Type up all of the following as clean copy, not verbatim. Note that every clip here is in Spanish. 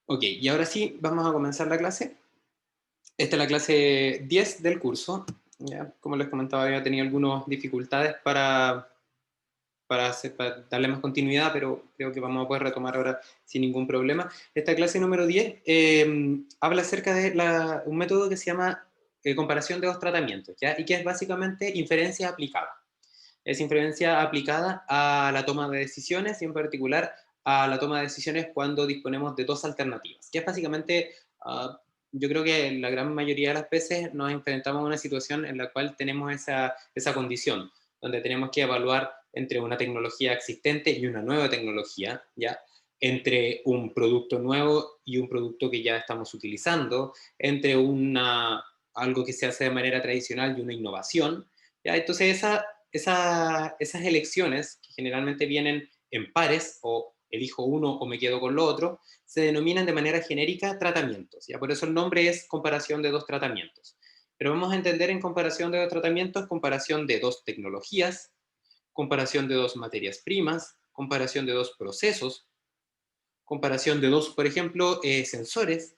Ok, y ahora sí, vamos a comenzar la clase. Esta es la clase 10 del curso. ¿Ya? Como les comentaba, había tenido algunas dificultades para darle más continuidad, pero creo que vamos a poder retomar ahora sin ningún problema. Esta clase número 10 habla acerca de un método que se llama comparación de dos tratamientos, ¿ya? Y que es básicamente inferencia aplicada. Es inferencia aplicada a la toma de decisiones y en particular a la toma de decisiones cuando disponemos de dos alternativas, que es básicamente, yo creo que la gran mayoría de las veces nos enfrentamos a una situación en la cual tenemos esa condición, donde tenemos que evaluar entre una tecnología existente y una nueva tecnología, ¿ya? Entre un producto nuevo y un producto que ya estamos utilizando, entre algo que se hace de manera tradicional y una innovación, ¿ya? Entonces esas elecciones, que generalmente vienen en pares, o elijo uno o me quedo con lo otro, se denominan de manera genérica tratamientos. ¿Ya? Por eso el nombre es comparación de dos tratamientos. Pero vamos a entender en comparación de dos tratamientos, comparación de dos tecnologías, comparación de dos materias primas, comparación de dos procesos, comparación de dos, por ejemplo, sensores,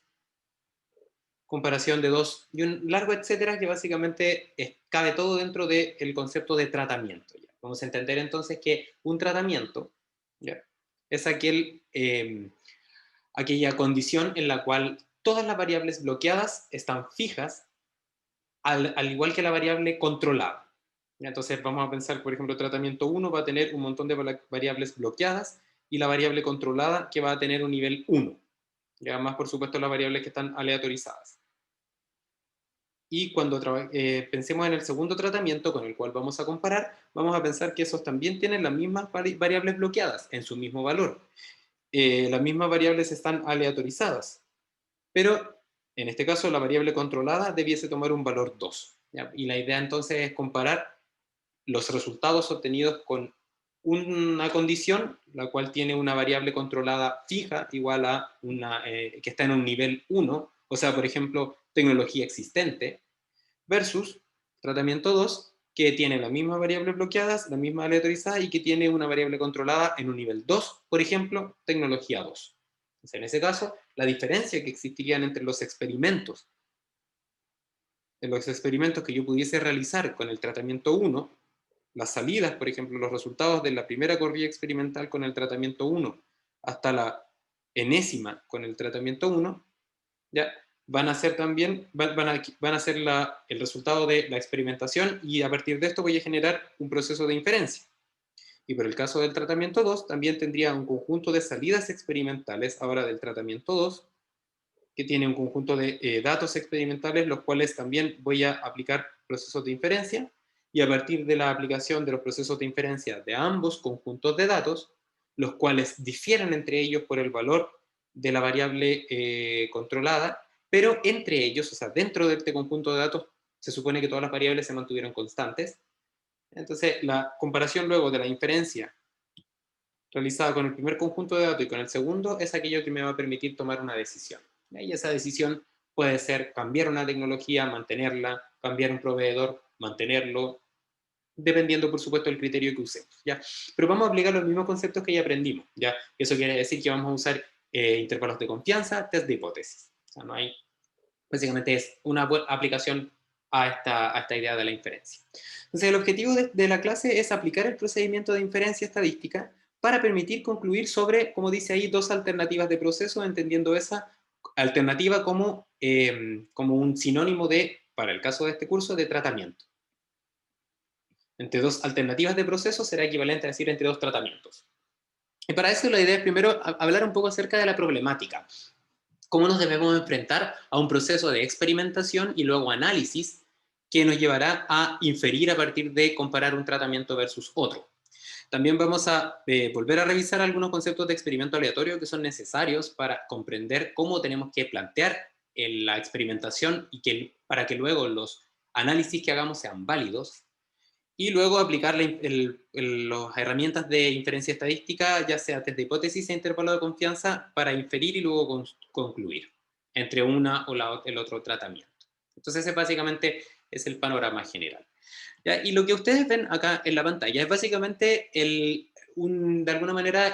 comparación de dos y un largo etcétera que básicamente cabe todo dentro del concepto de tratamiento. ¿Ya? Vamos a entender entonces que un tratamiento, ¿ya? Es aquella condición en la cual todas las variables bloqueadas están fijas, al igual que la variable controlada. ¿Ya? Entonces vamos a pensar, por ejemplo, tratamiento uno va a tener un montón de variables bloqueadas y la variable controlada que va a tener un nivel uno. Y además, por supuesto, las variables que están aleatorizadas. Y cuando pensemos en el segundo tratamiento con el cual vamos a comparar, vamos a pensar que esos también tienen las mismas variables bloqueadas en su mismo valor. Las mismas variables están aleatorizadas, pero en este caso la variable controlada debiese tomar un valor 2. ¿Ya? Y la idea entonces es comparar los resultados obtenidos con una condición, la cual tiene una variable controlada fija igual a una que está en un nivel uno, o sea, por ejemplo, tecnología existente, versus tratamiento 2 que tiene las mismas variables bloqueadas, la misma aleatorizada y que tiene una variable controlada en un nivel 2, por ejemplo, tecnología 2. Entonces, en ese caso, la diferencia que existirían entre los experimentos que yo pudiese realizar con el tratamiento 1, las salidas, por ejemplo, los resultados de la primera corrida experimental con el tratamiento 1 hasta la enésima con el tratamiento 1, ¿ya? Van a ser también, van a ser el resultado de la experimentación y a partir de esto voy a generar un proceso de inferencia. Y por el caso del tratamiento 2, también tendría un conjunto de salidas experimentales ahora del tratamiento 2, que tiene un conjunto de datos experimentales, los cuales también voy a aplicar procesos de inferencia, y a partir de la aplicación de los procesos de inferencia de ambos conjuntos de datos, los cuales difieren entre ellos por el valor de la variable controlada, pero entre ellos, o sea, dentro de este conjunto de datos, se supone que todas las variables se mantuvieron constantes. Entonces, la comparación luego de la inferencia realizada con el primer conjunto de datos y con el segundo es aquello que me va a permitir tomar una decisión. Y esa decisión puede ser cambiar una tecnología, mantenerla, cambiar un proveedor, mantenerlo, dependiendo, por supuesto, del criterio que usemos. ¿Ya? Pero vamos a aplicar los mismos conceptos que ya aprendimos. ¿Ya? Eso quiere decir que vamos a usar intervalos de confianza, test de hipótesis. O sea, no hay, básicamente es una aplicación a esta idea de la inferencia. Entonces, el objetivo de la clase es aplicar el procedimiento de inferencia estadística para permitir concluir sobre, como dice ahí, dos alternativas de proceso, entendiendo esa alternativa como un sinónimo de, para el caso de este curso, de tratamiento. Entre dos alternativas de proceso será equivalente a decir entre dos tratamientos. Y para eso la idea es primero hablar un poco acerca de la problemática. Cómo nos debemos enfrentar a un proceso de experimentación y luego análisis que nos llevará a inferir a partir de comparar un tratamiento versus otro. También vamos a volver a revisar algunos conceptos de experimento aleatorio que son necesarios para comprender cómo tenemos que plantear la experimentación para que luego los análisis que hagamos sean válidos, y luego aplicar las herramientas de inferencia estadística, ya sea test de hipótesis e intervalo de confianza, para inferir y luego concluir entre una o el otro tratamiento. Entonces ese básicamente es el panorama general. ¿Ya? Y lo que ustedes ven acá en la pantalla es básicamente de alguna manera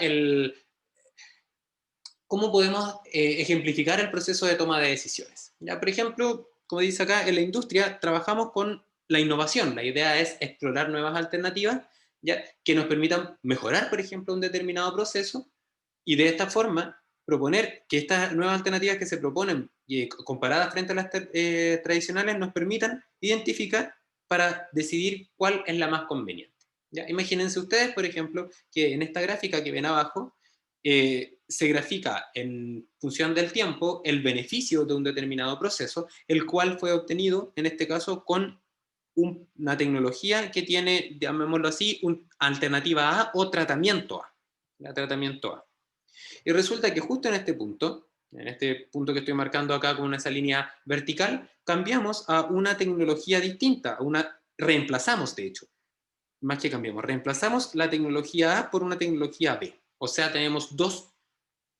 ¿cómo podemos ejemplificar el proceso de toma de decisiones? Ya, por ejemplo, como dice acá, en la industria trabajamos con la innovación. La idea es explorar nuevas alternativas, ya, que nos permitan mejorar, por ejemplo, un determinado proceso, y de esta forma proponer que estas nuevas alternativas que se proponen, comparadas frente a las tradicionales, nos permitan identificar para decidir cuál es la más conveniente. ¿Ya? Imagínense ustedes, por ejemplo, que en esta gráfica que ven abajo, se grafica en función del tiempo el beneficio de un determinado proceso, el cual fue obtenido, en este caso, con una tecnología que tiene, llamémoslo así, una alternativa A o tratamiento A. La tratamiento A. Y resulta que justo en este punto que estoy marcando acá con esa línea vertical, cambiamos a una tecnología distinta, reemplazamos de hecho, más que cambiamos, reemplazamos la tecnología A por una tecnología B. O sea, tenemos dos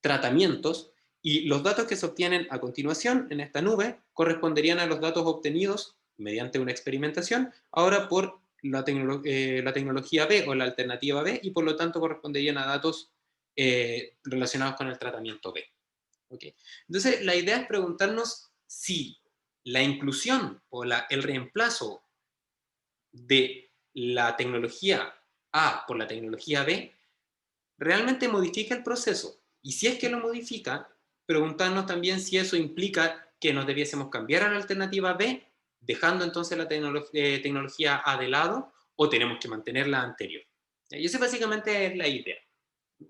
tratamientos y los datos que se obtienen a continuación en esta nube corresponderían a los datos obtenidos mediante una experimentación, ahora por la tecnología B o la alternativa B, y por lo tanto corresponderían a datos relacionados con el tratamiento B. ¿Okay? Entonces, la idea es preguntarnos si la inclusión o el reemplazo de la tecnología A por la tecnología B realmente modifica el proceso. Y si es que lo modifica, preguntarnos también si eso implica que nos debiésemos cambiar a la alternativa B, dejando entonces la tecnología A de lado, o tenemos que mantener la anterior. Y esa básicamente es la idea.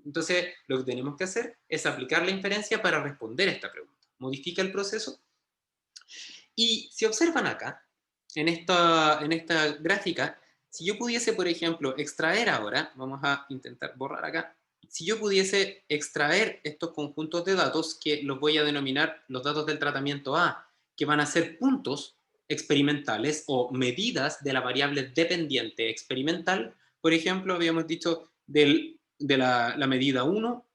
Entonces, lo que tenemos que hacer es aplicar la inferencia para responder a esta pregunta. ¿Modifica el proceso? Y si observan acá, en esta gráfica, si yo pudiese, por ejemplo, extraer ahora, vamos a intentar borrar acá, si yo pudiese extraer estos conjuntos de datos, que los voy a denominar los datos del tratamiento A, que van a ser puntos experimentales o medidas de la variable dependiente experimental, por ejemplo, habíamos dicho de la medida 1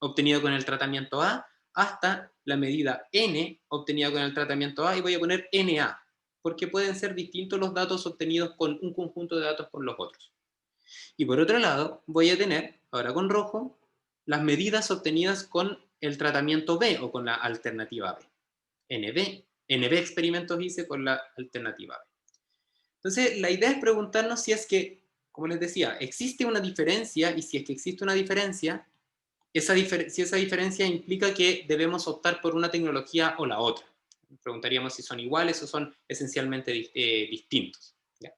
obtenida con el tratamiento A, hasta la medida n obtenida con el tratamiento A, y voy a poner NA, porque pueden ser distintos los datos obtenidos con un conjunto de datos con los otros. Y por otro lado, voy a tener, ahora con rojo, las medidas obtenidas con el tratamiento B o con la alternativa B. NB experimentos hice con la alternativa B. Entonces, la idea es preguntarnos si es que, como les decía, existe una diferencia, y si es que existe una diferencia, si esa diferencia implica que debemos optar por una tecnología o la otra. Preguntaríamos si son iguales o son esencialmente distintos. ¿Ya?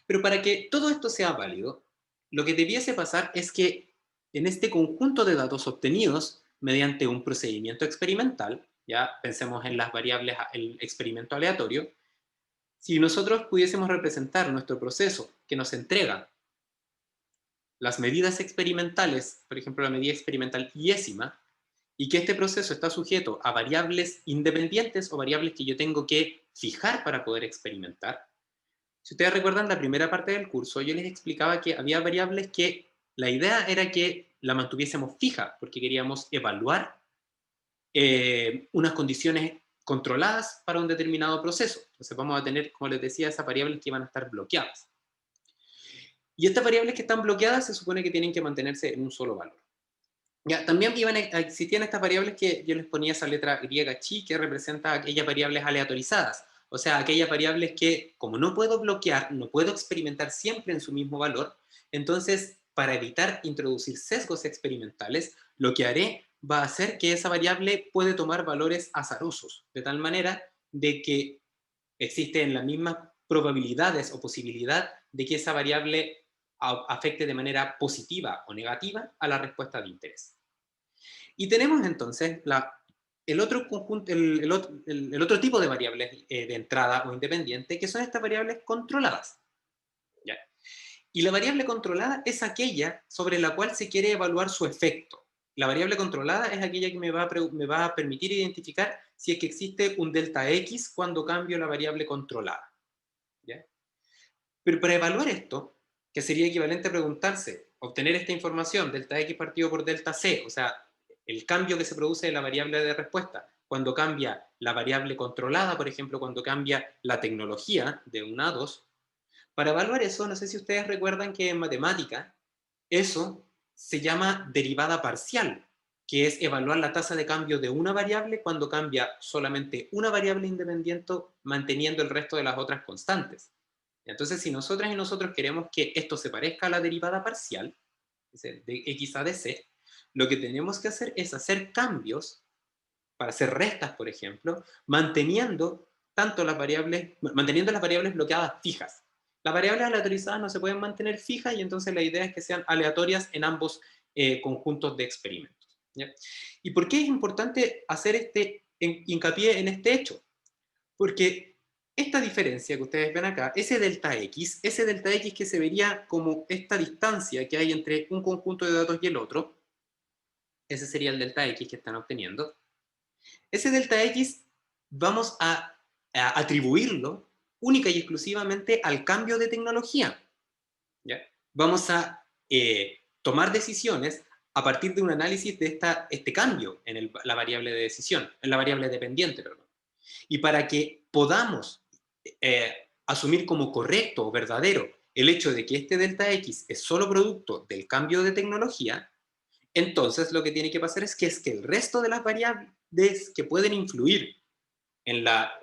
Pero para que todo esto sea válido, lo que debiese pasar es que en este conjunto de datos obtenidos mediante un procedimiento experimental, ya pensemos en las variables, el experimento aleatorio, si nosotros pudiésemos representar nuestro proceso que nos entrega las medidas experimentales, por ejemplo la medida experimental iésima, y que este proceso está sujeto a variables independientes o variables que yo tengo que fijar para poder experimentar. Si ustedes recuerdan la primera parte del curso, yo les explicaba que había variables que la idea era que la mantuviésemos fija, porque queríamos evaluar unas condiciones controladas para un determinado proceso. Entonces vamos a tener, como les decía, esas variables que van a estar bloqueadas. Y estas variables que están bloqueadas se supone que tienen que mantenerse en un solo valor. Ya, también existían estas variables que yo les ponía esa letra griega chi, que representa aquellas variables aleatorizadas. O sea, aquellas variables que, como no puedo bloquear, no puedo experimentar siempre en su mismo valor, entonces, para evitar introducir sesgos experimentales, lo que haré va a ser que esa variable puede tomar valores azarosos, de tal manera de que existen las mismas probabilidades o posibilidad de que esa variable afecte de manera positiva o negativa a la respuesta de interés. Y tenemos entonces el otro conjunto, el otro tipo de variables de entrada o independiente, que son estas variables controladas. ¿Ya? Y la variable controlada es aquella sobre la cual se quiere evaluar su efecto. La variable controlada es aquella que me va a permitir identificar si es que existe un delta X cuando cambio la variable controlada. ¿Ya? Pero para evaluar esto, que sería equivalente a preguntarse, obtener esta información, delta X partido por delta C, o sea, el cambio que se produce de la variable de respuesta, cuando cambia la variable controlada, por ejemplo, cuando cambia la tecnología de 1 a 2, para evaluar eso, no sé si ustedes recuerdan que en matemática, eso se llama derivada parcial, que es evaluar la tasa de cambio de una variable cuando cambia solamente una variable independiente, manteniendo el resto de las otras constantes. Entonces, si nosotras y nosotros queremos que esto se parezca a la derivada parcial, es decir, de x a de c, lo que tenemos que hacer es hacer cambios para hacer restas, por ejemplo, manteniendo las variables bloqueadas fijas. Las variables aleatorizadas no se pueden mantener fijas y entonces la idea es que sean aleatorias en ambos conjuntos de experimentos. ¿Ya? ¿Y por qué es importante hacer hincapié en este hecho? Porque esta diferencia que ustedes ven acá, ese delta X que se vería como esta distancia que hay entre un conjunto de datos y el otro, ese sería el delta X que están obteniendo. Ese delta X vamos a atribuirlo única y exclusivamente al cambio de tecnología. ¿Ya? Vamos a tomar decisiones a partir de un análisis de este cambio en la variable de decisión, en la variable dependiente, perdón. Y para que podamos asumir como correcto o verdadero el hecho de que este delta X es solo producto del cambio de tecnología, entonces lo que tiene que pasar es que el resto de las variables que pueden influir en la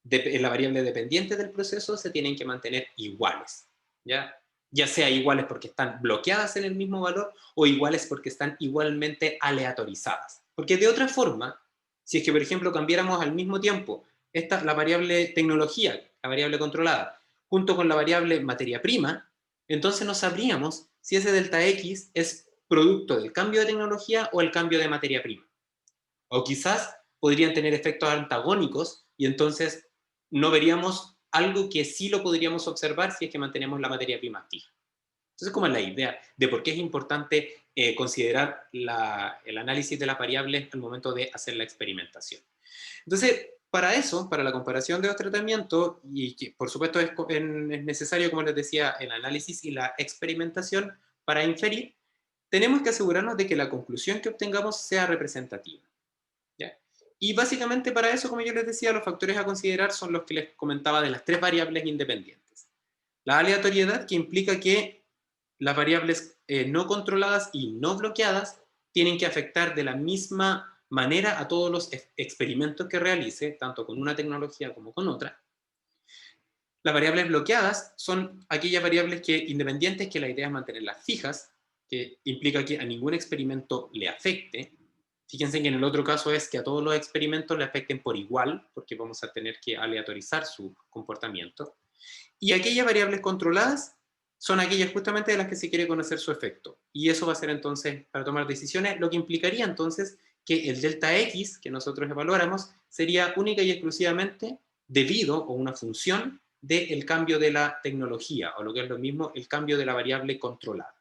variable dependiente del proceso se tienen que mantener iguales, ¿ya? Ya sea iguales porque están bloqueadas en el mismo valor o iguales porque están igualmente aleatorizadas. Porque de otra forma, si es que por ejemplo cambiáramos al mismo tiempo la variable tecnología, la variable controlada, junto con la variable materia prima, entonces no sabríamos si ese delta X es producto del cambio de tecnología o el cambio de materia prima. O quizás podrían tener efectos antagónicos y entonces no veríamos algo que sí lo podríamos observar si es que mantenemos la materia prima fija. Entonces, como es la idea de por qué es importante considerar el análisis de las variables al momento de hacer la experimentación. Entonces, para eso, para la comparación de los tratamientos, y que por supuesto es necesario, como les decía, el análisis y la experimentación para inferir, tenemos que asegurarnos de que la conclusión que obtengamos sea representativa. ¿Ya? Y básicamente para eso, como yo les decía, los factores a considerar son los que les comentaba de las tres variables independientes. La aleatoriedad, que implica que las variables no controladas y no bloqueadas tienen que afectar de la misma manera a todos los experimentos que realice, tanto con una tecnología como con otra. Las variables bloqueadas son aquellas variables independientes que la idea es mantenerlas fijas, que implica que a ningún experimento le afecte. Fíjense que en el otro caso es que a todos los experimentos le afecten por igual, porque vamos a tener que aleatorizar su comportamiento. Y aquellas variables controladas son aquellas justamente de las que se quiere conocer su efecto. Y eso va a ser entonces, para tomar decisiones, lo que implicaría entonces que el delta X que nosotros evaluáramos sería única y exclusivamente debido o una función del cambio de la tecnología, o lo que es lo mismo, el cambio de la variable controlada.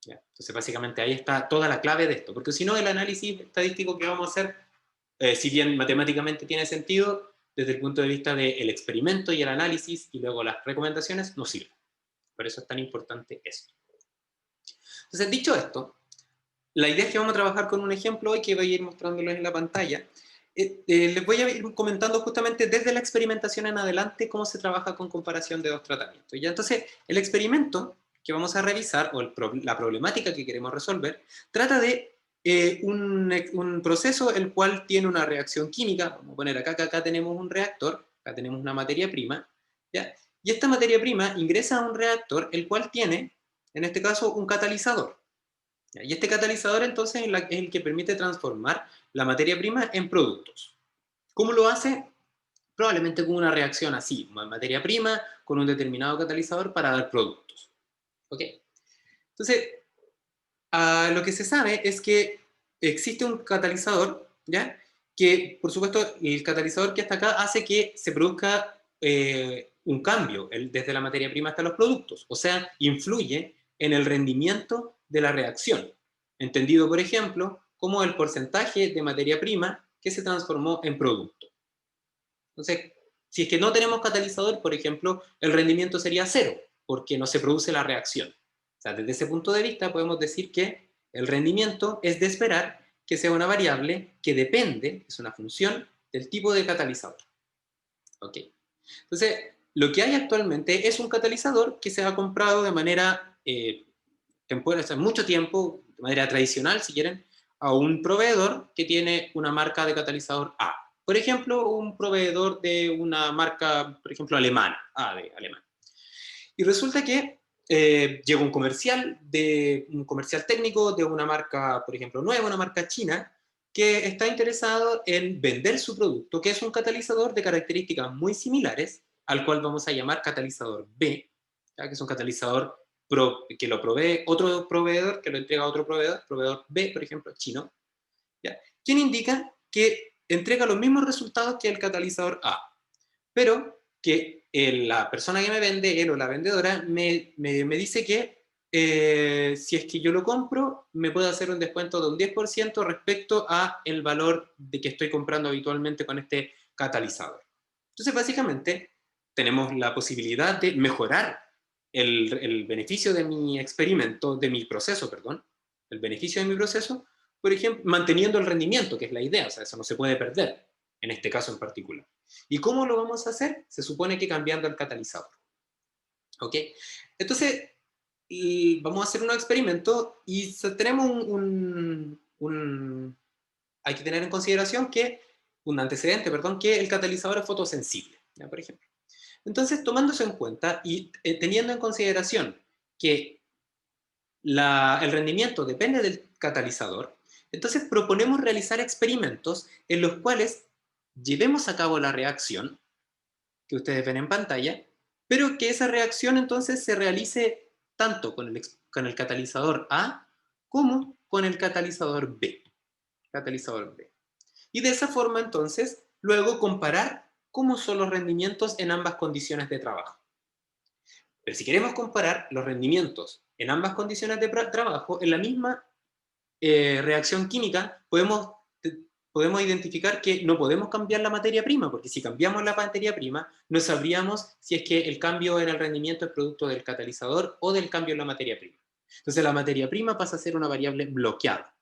¿Ya? Entonces, básicamente ahí está toda la clave de esto, porque si no, el análisis estadístico que vamos a hacer, si bien matemáticamente tiene sentido, desde el punto de vista del experimento y el análisis y luego las recomendaciones, no sirve. Por eso es tan importante esto. Entonces, dicho esto, la idea es que vamos a trabajar con un ejemplo hoy que voy a ir mostrándoles en la pantalla. Les voy a ir comentando justamente desde la experimentación en adelante cómo se trabaja con comparación de dos tratamientos. ¿Ya? Entonces, el experimento que vamos a revisar, o la problemática que queremos resolver, trata de un proceso el cual tiene una reacción química. Vamos a poner acá, que acá tenemos un reactor, acá tenemos una materia prima, ¿ya? Y esta materia prima ingresa a un reactor el cual tiene, en este caso, un catalizador. Y este catalizador entonces es el que permite transformar la materia prima en productos. ¿Cómo lo hace? Probablemente con una reacción así, materia prima con un determinado catalizador para dar productos. ¿Ok? Entonces, lo que se sabe es que existe un catalizador, ¿ya? Que, por supuesto, el catalizador que está acá hace que se produzca un cambio desde la materia prima hasta los productos. O sea, influye en el rendimiento de la reacción. Entendido, por ejemplo, como el porcentaje de materia prima que se transformó en producto. Entonces, si es que no tenemos catalizador, por ejemplo, el rendimiento sería cero, porque no se produce la reacción. O sea, desde ese punto de vista podemos decir que el rendimiento es de esperar que sea una variable que depende, es una función del tipo de catalizador. ¿Ok? Entonces, lo que hay actualmente es un catalizador que se ha comprado de manera temporal, hace mucho tiempo, de manera tradicional, si quieren, a un proveedor que tiene una marca de catalizador A. Por ejemplo, un proveedor de una marca, por ejemplo, alemana, A de alemán. Y resulta que llega un comercial técnico de una marca, por ejemplo, nueva, una marca china, que está interesado en vender su producto, que es un catalizador de características muy similares, al cual vamos a llamar catalizador B, ¿ya? Que es un catalizador que lo provee otro proveedor, que lo entrega a otro proveedor B, por ejemplo, chino, ¿ya? Quien indica que entrega los mismos resultados que el catalizador A, pero que la persona que me vende, él o la vendedora, me dice que si es que yo lo compro, me puede hacer un descuento de un 10% respecto a el valor de que estoy comprando habitualmente con este catalizador. Entonces, básicamente, tenemos la posibilidad de mejorar el beneficio de mi experimento, de mi proceso, perdón, el beneficio de mi proceso, por ejemplo, manteniendo el rendimiento, que es la idea, o sea, eso no se puede perder, en este caso en particular. ¿Y cómo lo vamos a hacer? Se supone que cambiando el catalizador. ¿Ok? Entonces, vamos a hacer un experimento y tenemos hay que tener en consideración que, un antecedente, perdón, que el catalizador es fotosensible, ¿ya? Por ejemplo. Entonces, tomando eso en cuenta y teniendo en consideración que el rendimiento depende del catalizador, entonces proponemos realizar experimentos en los cuales llevemos a cabo la reacción que ustedes ven en pantalla, pero que esa reacción entonces se realice tanto con el catalizador A como con el catalizador B. Catalizador B. Y de esa forma entonces, luego comparar cómo son los rendimientos en ambas condiciones de trabajo. Pero si queremos comparar los rendimientos en ambas condiciones de trabajo, en la misma reacción química, podemos identificar que no podemos cambiar la materia prima, porque si cambiamos la materia prima, no sabríamos si es que el cambio en el rendimiento es producto del catalizador o del cambio en la materia prima. Entonces la materia prima pasa a ser una variable bloqueada.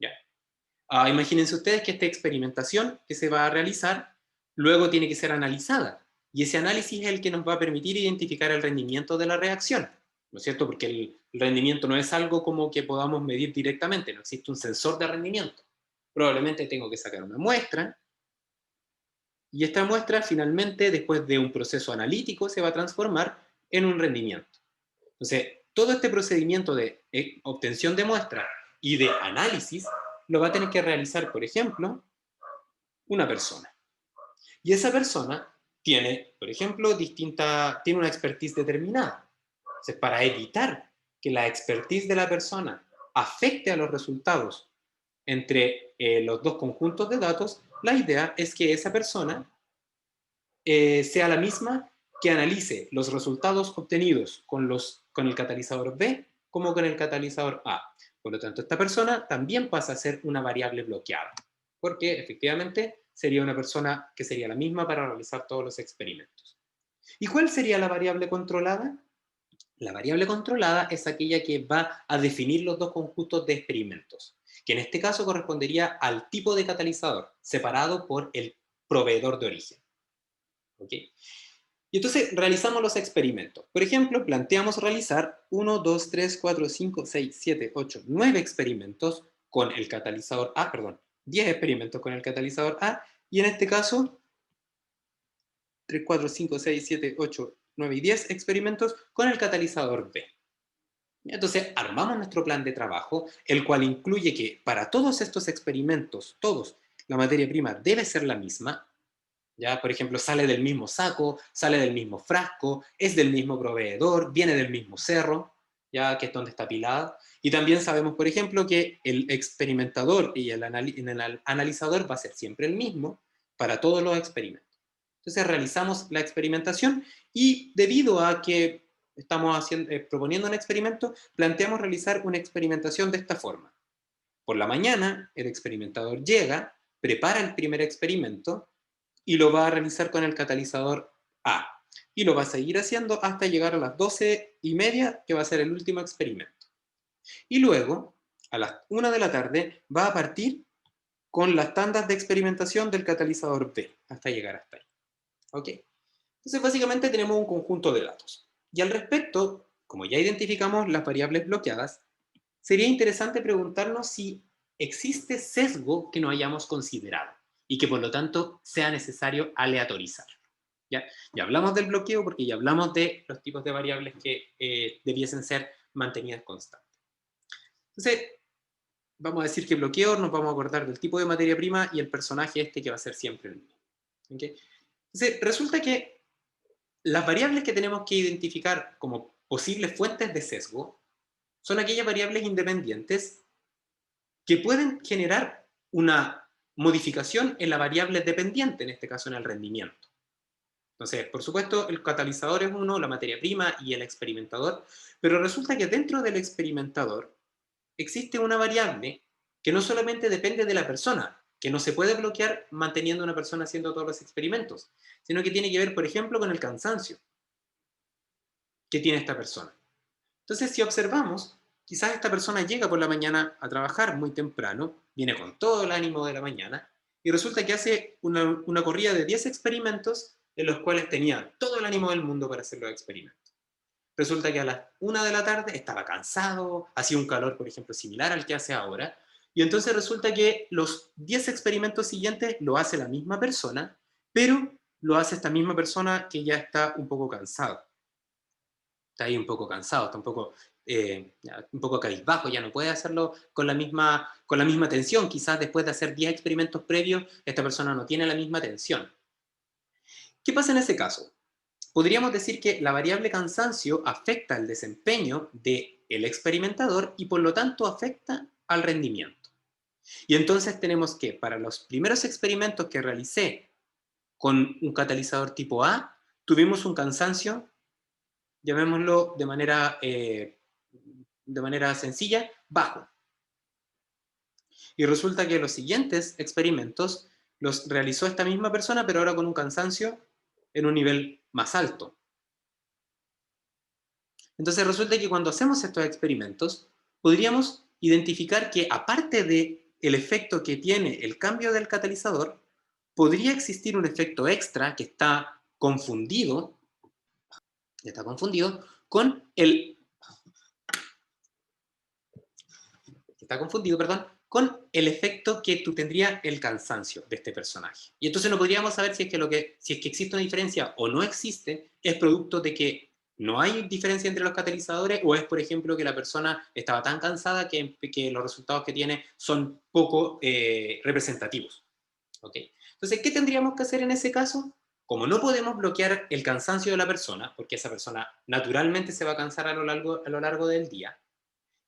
¿Ya? Imagínense ustedes que esta experimentación que se va a realizar luego tiene que ser analizada. Y ese análisis es el que nos va a permitir identificar el rendimiento de la reacción. ¿No es cierto? Porque el rendimiento no es algo como que podamos medir directamente, no existe un sensor de rendimiento. Probablemente tengo que sacar una muestra, y esta muestra finalmente, después de un proceso analítico, se va a transformar en un rendimiento. Entonces, todo este procedimiento de obtención de muestra y de análisis lo va a tener que realizar, por ejemplo, una persona. Y esa persona tiene, por ejemplo, tiene una expertise determinada. Entonces, para evitar que la expertise de la persona afecte a los resultados entre los dos conjuntos de datos, la idea es que esa persona sea la misma que analice los resultados obtenidos con el catalizador B como con el catalizador A. Por lo tanto, esta persona también pasa a ser una variable bloqueada, porque efectivamente sería una persona que sería la misma para realizar todos los experimentos. ¿Y cuál sería la variable controlada? La variable controlada es aquella que va a definir los dos conjuntos de experimentos, que en este caso correspondería al tipo de catalizador, separado por el proveedor de origen. ¿Ok? Y entonces realizamos los experimentos. Por ejemplo, planteamos realizar 1, 2, 3, 4, 5, 6, 7, 8, 9 experimentos con el catalizador A, perdón, 10 experimentos con el catalizador A, y en este caso 3, 4, 5, 6, 7, 8, 9 y 10 experimentos con el catalizador B. Entonces armamos nuestro plan de trabajo, el cual incluye que para todos estos experimentos, todos, la materia prima debe ser la misma. ¿Ya? Por ejemplo, sale del mismo saco, sale del mismo frasco, es del mismo proveedor, viene del mismo cerro, ya que es donde está apilado. Y también sabemos, por ejemplo, que el experimentador y el analizador va a ser siempre el mismo para todos los experimentos. Entonces realizamos la experimentación y debido a que estamos proponiendo un experimento, planteamos realizar una experimentación de esta forma. Por la mañana, el experimentador llega, prepara el primer experimento, y lo va a realizar con el catalizador A. Y lo va a seguir haciendo hasta llegar a las 12:30, que va a ser el último experimento. Y luego, a las 1 de la tarde, va a partir con las tandas de experimentación del catalizador B, hasta llegar hasta ahí. ¿Ok? Entonces, básicamente tenemos un conjunto de datos. Y al respecto, como ya identificamos las variables bloqueadas, sería interesante preguntarnos si existe sesgo que no hayamos considerado y que por lo tanto sea necesario aleatorizar. ¿Ya? Ya hablamos del bloqueo porque ya hablamos de los tipos de variables que debiesen ser mantenidas constantes. Entonces, vamos a decir que bloqueo, nos vamos a acordar del tipo de materia prima y el personaje este que va a ser siempre el mismo. ¿Okay? Entonces, resulta que las variables que tenemos que identificar como posibles fuentes de sesgo son aquellas variables independientes que pueden generar una modificación en la variable dependiente, en este caso en el rendimiento. Entonces, por supuesto, el catalizador es uno, la materia prima y el experimentador, pero resulta que dentro del experimentador existe una variable que no solamente depende de la persona, que no se puede bloquear manteniendo a una persona haciendo todos los experimentos, sino que tiene que ver, por ejemplo, con el cansancio que tiene esta persona. Entonces, si observamos, quizás esta persona llega por la mañana a trabajar muy temprano, viene con todo el ánimo de la mañana, y resulta que hace una corrida de 10 experimentos en los cuales tenía todo el ánimo del mundo para hacer los experimentos. Resulta que a las 1 de la tarde estaba cansado, hacía un calor, por ejemplo, similar al que hace ahora, y entonces resulta que los 10 experimentos siguientes lo hace la misma persona, pero lo hace esta misma persona que ya está un poco cansado. Está ahí un poco cansado, está un poco cabizbajo, ya no puede hacerlo con la misma tensión. Quizás después de hacer 10 experimentos previos, esta persona no tiene la misma tensión. ¿Qué pasa en ese caso? Podríamos decir que la variable cansancio afecta el desempeño del experimentador y por lo tanto afecta al rendimiento. Y entonces tenemos que para los primeros experimentos que realicé con un catalizador tipo A, tuvimos un cansancio, llamémoslo de manera sencilla, bajo. Y resulta que los siguientes experimentos los realizó esta misma persona, pero ahora con un cansancio en un nivel más alto. Entonces resulta que cuando hacemos estos experimentos, podríamos identificar que aparte del efecto que tiene el cambio del catalizador, podría existir un efecto extra que está confundido con con el efecto que tú tendría el cansancio de este personaje. Y entonces no podríamos saber si es que existe una diferencia o no existe, es producto de que no hay diferencia entre los catalizadores o es, por ejemplo, que la persona estaba tan cansada que los resultados que tiene son poco representativos. ¿Okay? Entonces, ¿qué tendríamos que hacer en ese caso? Como no podemos bloquear el cansancio de la persona, porque esa persona naturalmente se va a cansar a lo largo del día,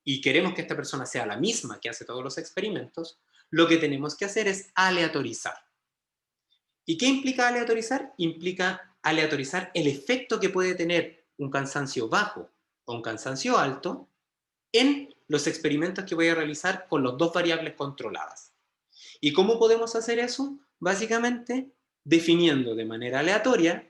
y queremos que esta persona sea la misma que hace todos los experimentos, lo que tenemos que hacer es aleatorizar. ¿Y qué implica aleatorizar? Implica aleatorizar el efecto que puede tener un cansancio bajo o un cansancio alto en los experimentos que voy a realizar con las dos variables controladas. ¿Y cómo podemos hacer eso? Básicamente definiendo de manera aleatoria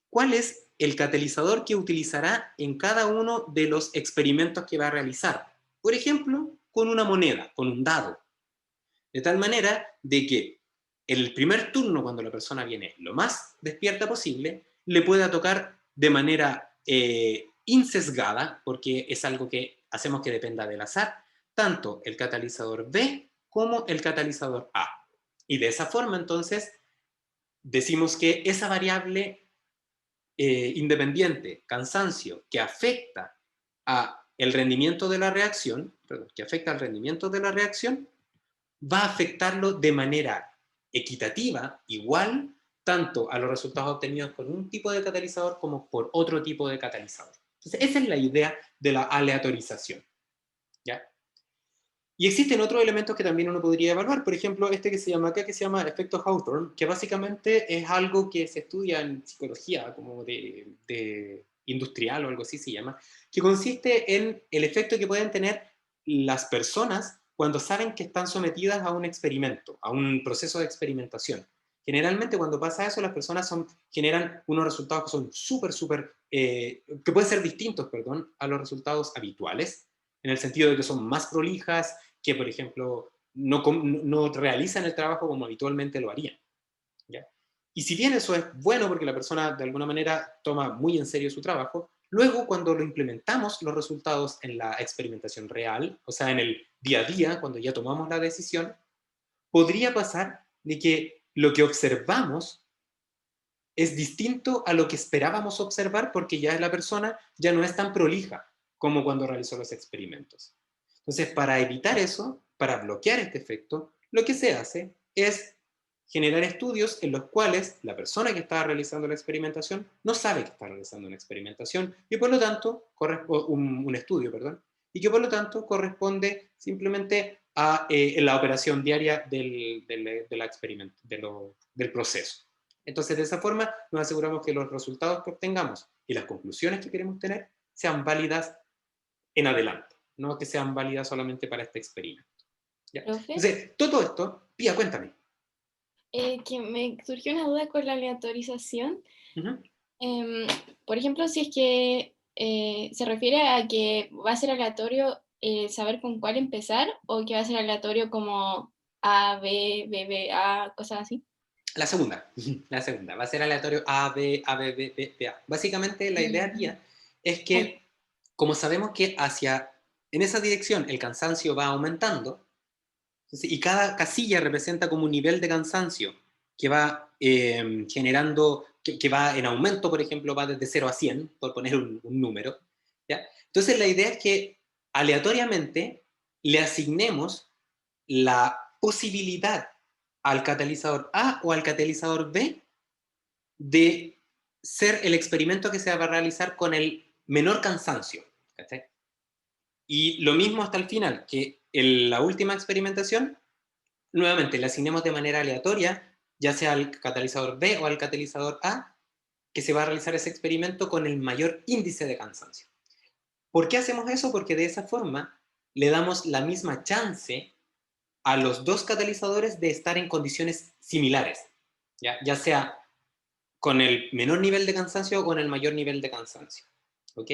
cuál es el catalizador que utilizará en cada uno de los experimentos que va a realizar. Por ejemplo, con una moneda, con un dado. De tal manera de que en el primer turno, cuando la persona viene lo más despierta posible, le pueda tocar de manera insesgada, porque es algo que hacemos que dependa del azar, tanto el catalizador B como el catalizador A. Y de esa forma, entonces, decimos que esa variable independiente, cansancio, que afecta a el rendimiento de la reacción, que afecta al rendimiento de la reacción, va a afectarlo de manera equitativa, igual, tanto a los resultados obtenidos con un tipo de catalizador como por otro tipo de catalizador. Entonces, esa es la idea de la aleatorización. ¿Ya? Y existen otros elementos que también uno podría evaluar, por ejemplo, este que se llama acá, que se llama efecto Hawthorne, que básicamente es algo que se estudia en psicología, como de industrial o algo así se llama, que consiste en el efecto que pueden tener las personas cuando saben que están sometidas a un experimento, a un proceso de experimentación. Generalmente cuando pasa eso, las personas generan unos resultados que son que pueden ser distintos, perdón, a los resultados habituales, en el sentido de que son más prolijas, que por ejemplo no realizan el trabajo como habitualmente lo harían. ¿Ya? Y si bien eso es bueno porque la persona de alguna manera toma muy en serio su trabajo, Luego, cuando lo implementamos los resultados en la experimentación real, o sea, en el día a día, cuando ya tomamos la decisión, podría pasar de que lo que observamos es distinto a lo que esperábamos observar porque ya la persona ya no es tan prolija como cuando realizó los experimentos. Entonces, para evitar eso, para bloquear este efecto, lo que se hace es generar estudios en los cuales la persona que está realizando la experimentación no sabe que está realizando una experimentación y por lo tanto, un estudio, perdón, y que por lo tanto corresponde simplemente a la operación diaria de la del proceso. Entonces, de esa forma, nos aseguramos que los resultados que obtengamos y las conclusiones que queremos tener sean válidas en adelante, no que sean válidas solamente para este experimento. ¿Ya? Profe, Entonces, todo esto, Pía, cuéntame. que me surgió una duda con la aleatorización. Ujú. Em, por ejemplo, si es que se refiere a que va a ser aleatorio saber con cuál empezar o que va a ser aleatorio como A, B, B, B, A, cosas así. La segunda, la segunda, va a ser aleatorio A, B, A, B, B, B, B, A. Básicamente, la idea, Mm, Pía, es vale. que, como sabemos que en esa dirección el cansancio va aumentando, y cada casilla representa como un nivel de cansancio que va generando, que va en aumento, por ejemplo, va desde 0 a 100, por poner un número. ¿Ya? Entonces la idea es que aleatoriamente le asignemos la posibilidad al catalizador A o al catalizador B de ser el experimento que se va a realizar con el menor cansancio. ¿Cachai? Y lo mismo hasta el final, que en la última experimentación nuevamente le asignemos de manera aleatoria, ya sea al catalizador B o al catalizador A, que se va a realizar ese experimento con el mayor índice de cansancio. ¿Por qué hacemos eso? Porque de esa forma le damos la misma chance a los dos catalizadores de estar en condiciones similares, ya sea con el menor nivel de cansancio o con el mayor nivel de cansancio. ¿Ok?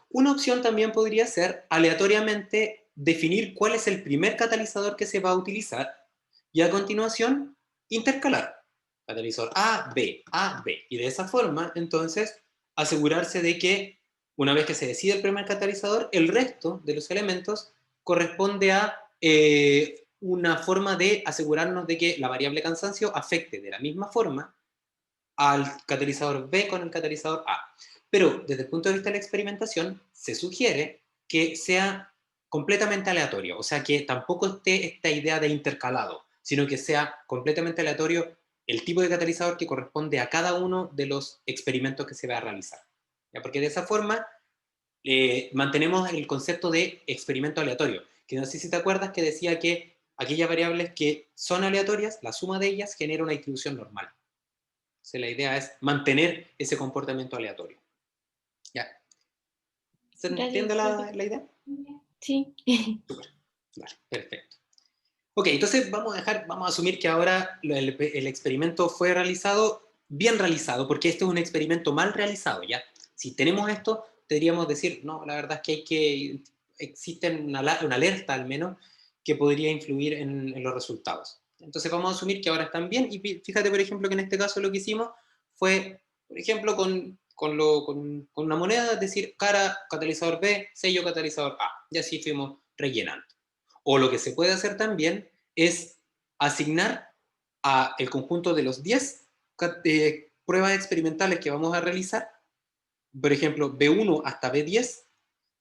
Una opción también podría ser aleatoriamente definir cuál es el primer catalizador que se va a utilizar y a continuación intercalar. Catalizador A, B, A, B. Y de esa forma, entonces, asegurarse de que una vez que se decide el primer catalizador, el resto de los elementos corresponde a una forma de asegurarnos de que la variable cansancio afecte de la misma forma al catalizador B con el catalizador A. Pero desde el punto de vista de la experimentación, se sugiere que sea completamente aleatorio, o sea, que tampoco esté esta idea de intercalado, sino que sea completamente aleatorio el tipo de catalizador que corresponde a cada uno de los experimentos que se va a realizar. ¿Ya? Porque de esa forma mantenemos el concepto de experimento aleatorio, que no sé si te acuerdas que decía que aquellas variables que son aleatorias, la suma de ellas genera una distribución normal. Entonces, la idea es mantener ese comportamiento aleatorio. ¿Ya? ¿Se Gracias, entiende profe. la idea? Sí. Súper. Vale, perfecto. Ok, entonces vamos a asumir que ahora el experimento fue realizado, bien realizado, porque este es un experimento mal realizado, ¿ya? Si tenemos esto, podríamos decir, no, la verdad es que existe una alerta al menos que podría influir en los resultados. Entonces vamos a asumir que ahora están bien y fíjate, por ejemplo, que en este caso lo que hicimos fue, por ejemplo, con una moneda, es decir, cara catalizador B, sello catalizador A, y así fuimos rellenando. O lo que se puede hacer también es asignar a el conjunto de los 10 pruebas experimentales que vamos a realizar, por ejemplo, B1 hasta B10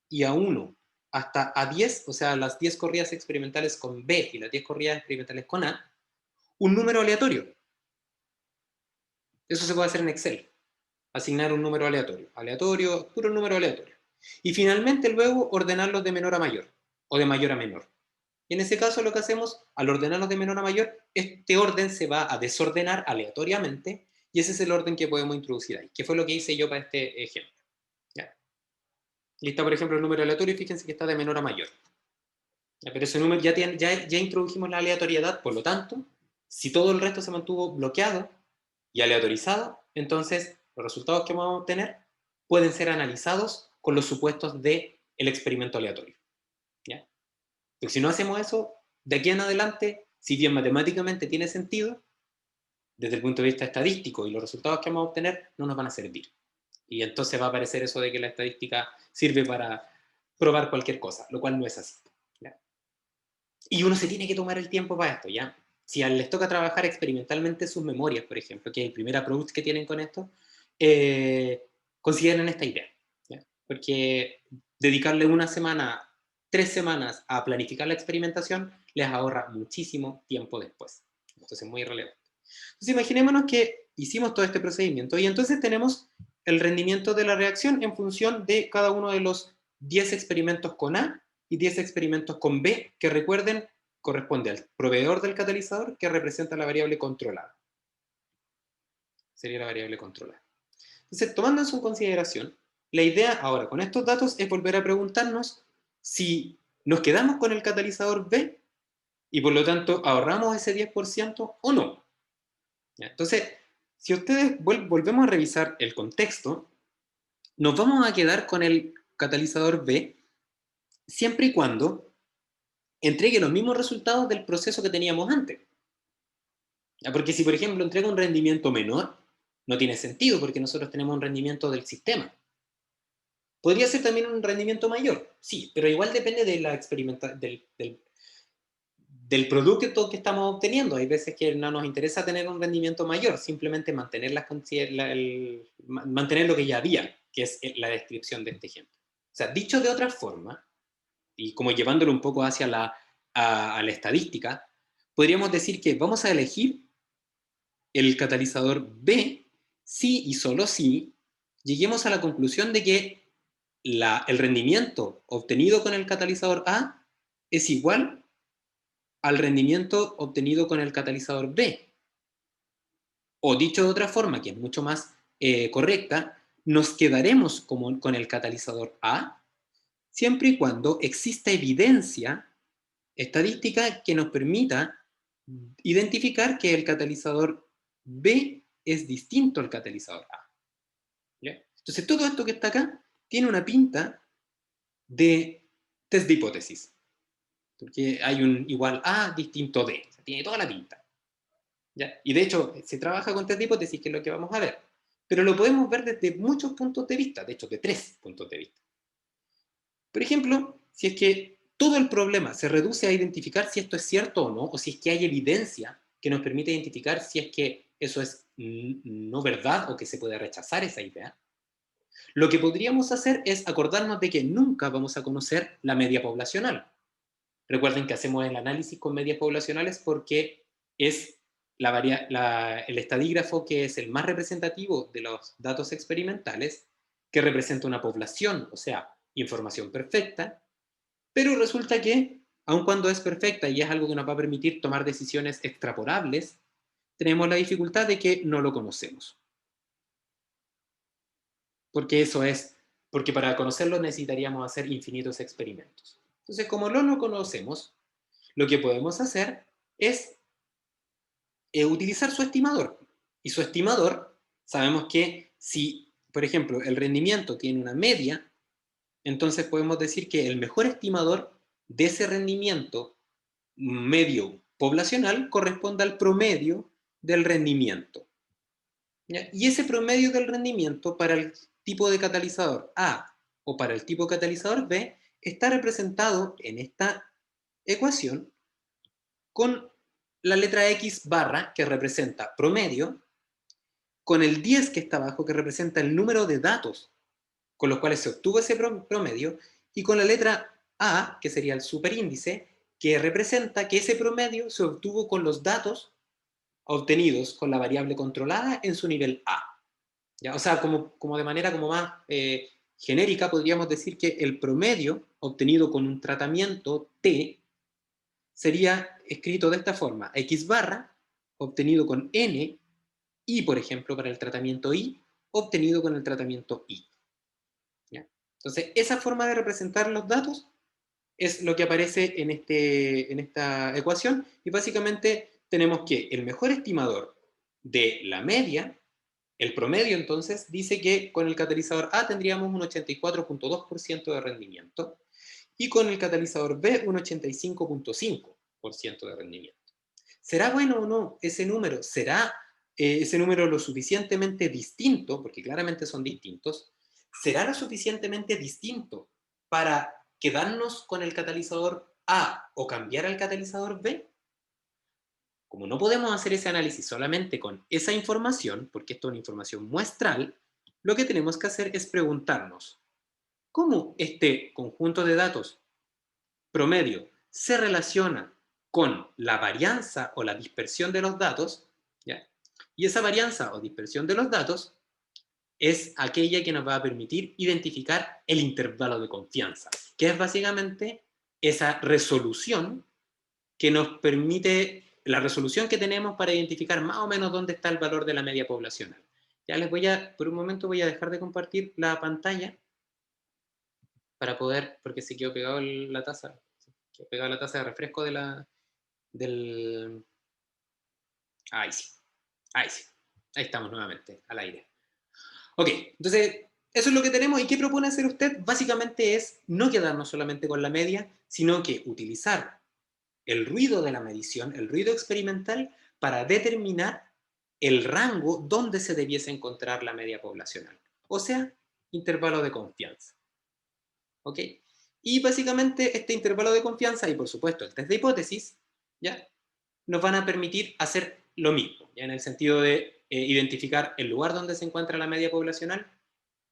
y A1 hasta A10, o sea, las 10 corridas experimentales con B y las 10 corridas experimentales con A, un número aleatorio. Eso se puede hacer en Excel. Asignar un número aleatorio. Aleatorio, puro número aleatorio. Y finalmente luego ordenarlos de menor a mayor o de mayor a menor. Y en ese caso lo que hacemos, al ordenarlos de menor a mayor, este orden se va a desordenar aleatoriamente y ese es el orden que podemos introducir ahí, que fue lo que hice yo para este ejemplo. ¿Ya? Y está, por ejemplo, el número aleatorio y fíjense que está de menor a mayor. ¿Ya? Pero ese número ya introdujimos la aleatoriedad, por lo tanto, si todo el resto se mantuvo bloqueado y aleatorizado, entonces los resultados que vamos a obtener pueden ser analizados con los supuestos del experimento aleatorio. ¿Ya? Pero si no hacemos eso, de aquí en adelante, si bien matemáticamente tiene sentido, desde el punto de vista estadístico y los resultados que vamos a obtener no nos van a servir. Y entonces va a aparecer eso de que la estadística sirve para probar cualquier cosa, lo cual no es así. ¿Ya? Y uno se tiene que tomar el tiempo para esto, ¿ya? Si les toca trabajar experimentalmente sus memorias, por ejemplo, que es el primer approach que tienen con esto, consideren esta idea, ¿ya? Porque dedicarle una semana, 3 semanas a planificar la experimentación les ahorra muchísimo tiempo después. Entonces es muy relevante. Entonces imaginémonos que hicimos todo este procedimiento y entonces tenemos el rendimiento de la reacción en función de cada uno de los 10 experimentos con A y 10 experimentos con B, que recuerden, corresponde al proveedor del catalizador que representa la variable controlada. Sería la variable controlada. Entonces, tomando eso en consideración, la idea ahora con estos datos es volver a preguntarnos si nos quedamos con el catalizador B y por lo tanto ahorramos ese 10% o no. ¿Ya? Entonces, si ustedes volvemos a revisar el contexto, nos vamos a quedar con el catalizador B siempre y cuando entregue los mismos resultados del proceso que teníamos antes. ¿Ya? Porque si, por ejemplo, entrega un rendimiento menor, no tiene sentido porque nosotros tenemos un rendimiento del sistema. Podría ser también un rendimiento mayor, sí, pero igual depende de la del producto que estamos obteniendo. Hay veces que no nos interesa tener un rendimiento mayor, simplemente mantener, mantener lo que ya había, que es la descripción de este ejemplo. O sea, dicho de otra forma, y como llevándolo un poco hacia a la estadística, podríamos decir que vamos a elegir el catalizador B si y solo si lleguemos a la conclusión de que el rendimiento obtenido con el catalizador A es igual al rendimiento obtenido con el catalizador B. O dicho de otra forma, que es mucho más correcta, nos quedaremos con el catalizador A siempre y cuando exista evidencia estadística que nos permita identificar que el catalizador B es distinto al catalizador A. ¿Ya? Entonces, todo esto que está acá tiene una pinta de test de hipótesis, porque hay un igual A distinto D, o sea, tiene toda la pinta. ¿Ya? Y de hecho, se trabaja con test de hipótesis, que es lo que vamos a ver, pero lo podemos ver desde muchos puntos de vista, de hecho, de 3 puntos de vista. Por ejemplo, si es que todo el problema se reduce a identificar si esto es cierto o no, o si es que hay evidencia que nos permite identificar si es que eso es no verdad o que se puede rechazar esa idea, lo que podríamos hacer es acordarnos de que nunca vamos a conocer la media poblacional. Recuerden que hacemos el análisis con medias poblacionales porque es el estadígrafo que es el más representativo de los datos experimentales, que representa una población, o sea, información perfecta, pero resulta que, aun cuando es perfecta y es algo que nos va a permitir tomar decisiones extrapolables, tenemos la dificultad de que no lo conocemos. Porque para conocerlo necesitaríamos hacer infinitos experimentos. Entonces, como no lo conocemos, lo que podemos hacer es utilizar su estimador. Y su estimador, sabemos que si, por ejemplo, el rendimiento tiene una media, entonces podemos decir que el mejor estimador de ese rendimiento medio poblacional corresponde al promedio del rendimiento. ¿Ya? Y ese promedio del rendimiento para el tipo de catalizador A o para el tipo de catalizador B está representado en esta ecuación con la letra X barra, que representa promedio, con el 10 que está abajo, que representa el número de datos con los cuales se obtuvo ese promedio, y con la letra A, que sería el superíndice, que representa que ese promedio se obtuvo con los datos obtenidos con la variable controlada en su nivel A. ¿Ya? O sea, como de manera como más genérica, podríamos decir que el promedio obtenido con un tratamiento T sería escrito de esta forma: X barra obtenido con N, y por ejemplo para el tratamiento I obtenido con el tratamiento I. ¿Ya? Entonces, esa forma de representar los datos es lo que aparece en esta ecuación, y básicamente tenemos que el mejor estimador de la media, el promedio entonces, dice que con el catalizador A tendríamos un 84.2% de rendimiento y con el catalizador B un 85.5% de rendimiento. ¿Será bueno o no ese número? ¿Será ese número lo suficientemente distinto, porque claramente son distintos, será lo suficientemente distinto para quedarnos con el catalizador A o cambiar al catalizador B? Como no podemos hacer ese análisis solamente con esa información, porque esto es una información muestral, lo que tenemos que hacer es preguntarnos, ¿cómo este conjunto de datos promedio se relaciona con la varianza o la dispersión de los datos? ¿Ya? Y esa varianza o dispersión de los datos es aquella que nos va a permitir identificar el intervalo de confianza, que es básicamente esa resolución que nos permite, la resolución que tenemos para identificar más o menos dónde está el valor de la media poblacional. Ya les voy a, por un momento voy a dejar de compartir la pantalla para poder, porque se quedó pegado la taza, se quedó pegada la taza de refresco de del... Ahí sí, ahí sí, ahí estamos nuevamente, al aire. Ok, entonces, eso es lo que tenemos. ¿Y qué propone hacer usted? Básicamente es no quedarnos solamente con la media, sino que utilizar el ruido de la medición, el ruido experimental, para determinar el rango donde se debiese encontrar la media poblacional. O sea, intervalo de confianza. ¿Ok? Y básicamente este intervalo de confianza y por supuesto el test de hipótesis, ¿ya? Nos van a permitir hacer lo mismo, ¿ya? En el sentido de identificar el lugar donde se encuentra la media poblacional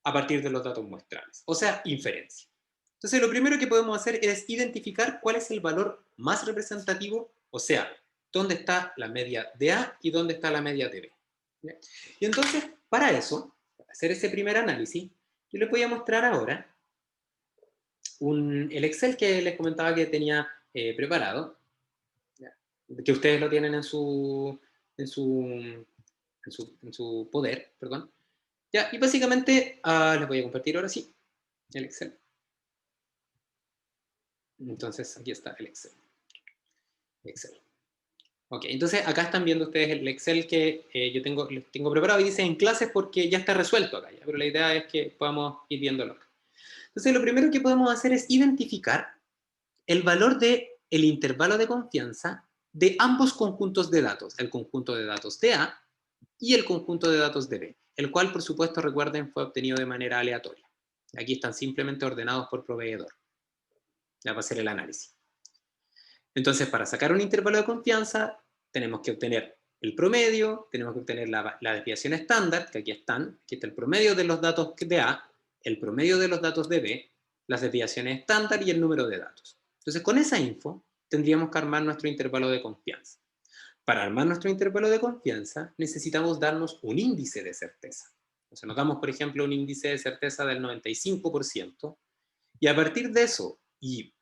a partir de los datos muestrales, o sea, inferencia. Entonces, lo primero que podemos hacer es identificar cuál es el valor más representativo, o sea, dónde está la media de A y dónde está la media de B. ¿Ya? Y entonces, para eso, para hacer ese primer análisis, yo les voy a mostrar ahora el Excel que les comentaba que tenía preparado, ¿ya? Que ustedes lo tienen en su poder, perdón. Ya, y básicamente les voy a compartir ahora sí el Excel. Entonces, aquí está el Excel. Excel. Ok, entonces acá están viendo ustedes el Excel que yo tengo preparado y dice en clases porque ya está resuelto acá, ¿ya? Pero la idea es que podamos ir viéndolo acá. Entonces, lo primero que podemos hacer es identificar el valor del intervalo de confianza de ambos conjuntos de datos, el conjunto de datos de A y el conjunto de datos de B, el cual, por supuesto, recuerden, fue obtenido de manera aleatoria. Aquí están simplemente ordenados por proveedor. Ya va a ser el análisis. Entonces, para sacar un intervalo de confianza, tenemos que obtener el promedio, tenemos que obtener la desviación estándar, que aquí está el promedio de los datos de A, el promedio de los datos de B, las desviaciones estándar y el número de datos. Entonces, con esa info, tendríamos que armar nuestro intervalo de confianza. Para armar nuestro intervalo de confianza, necesitamos darnos un índice de certeza. Entonces, nos damos, por ejemplo, un índice de certeza del 95%, y a partir de eso, y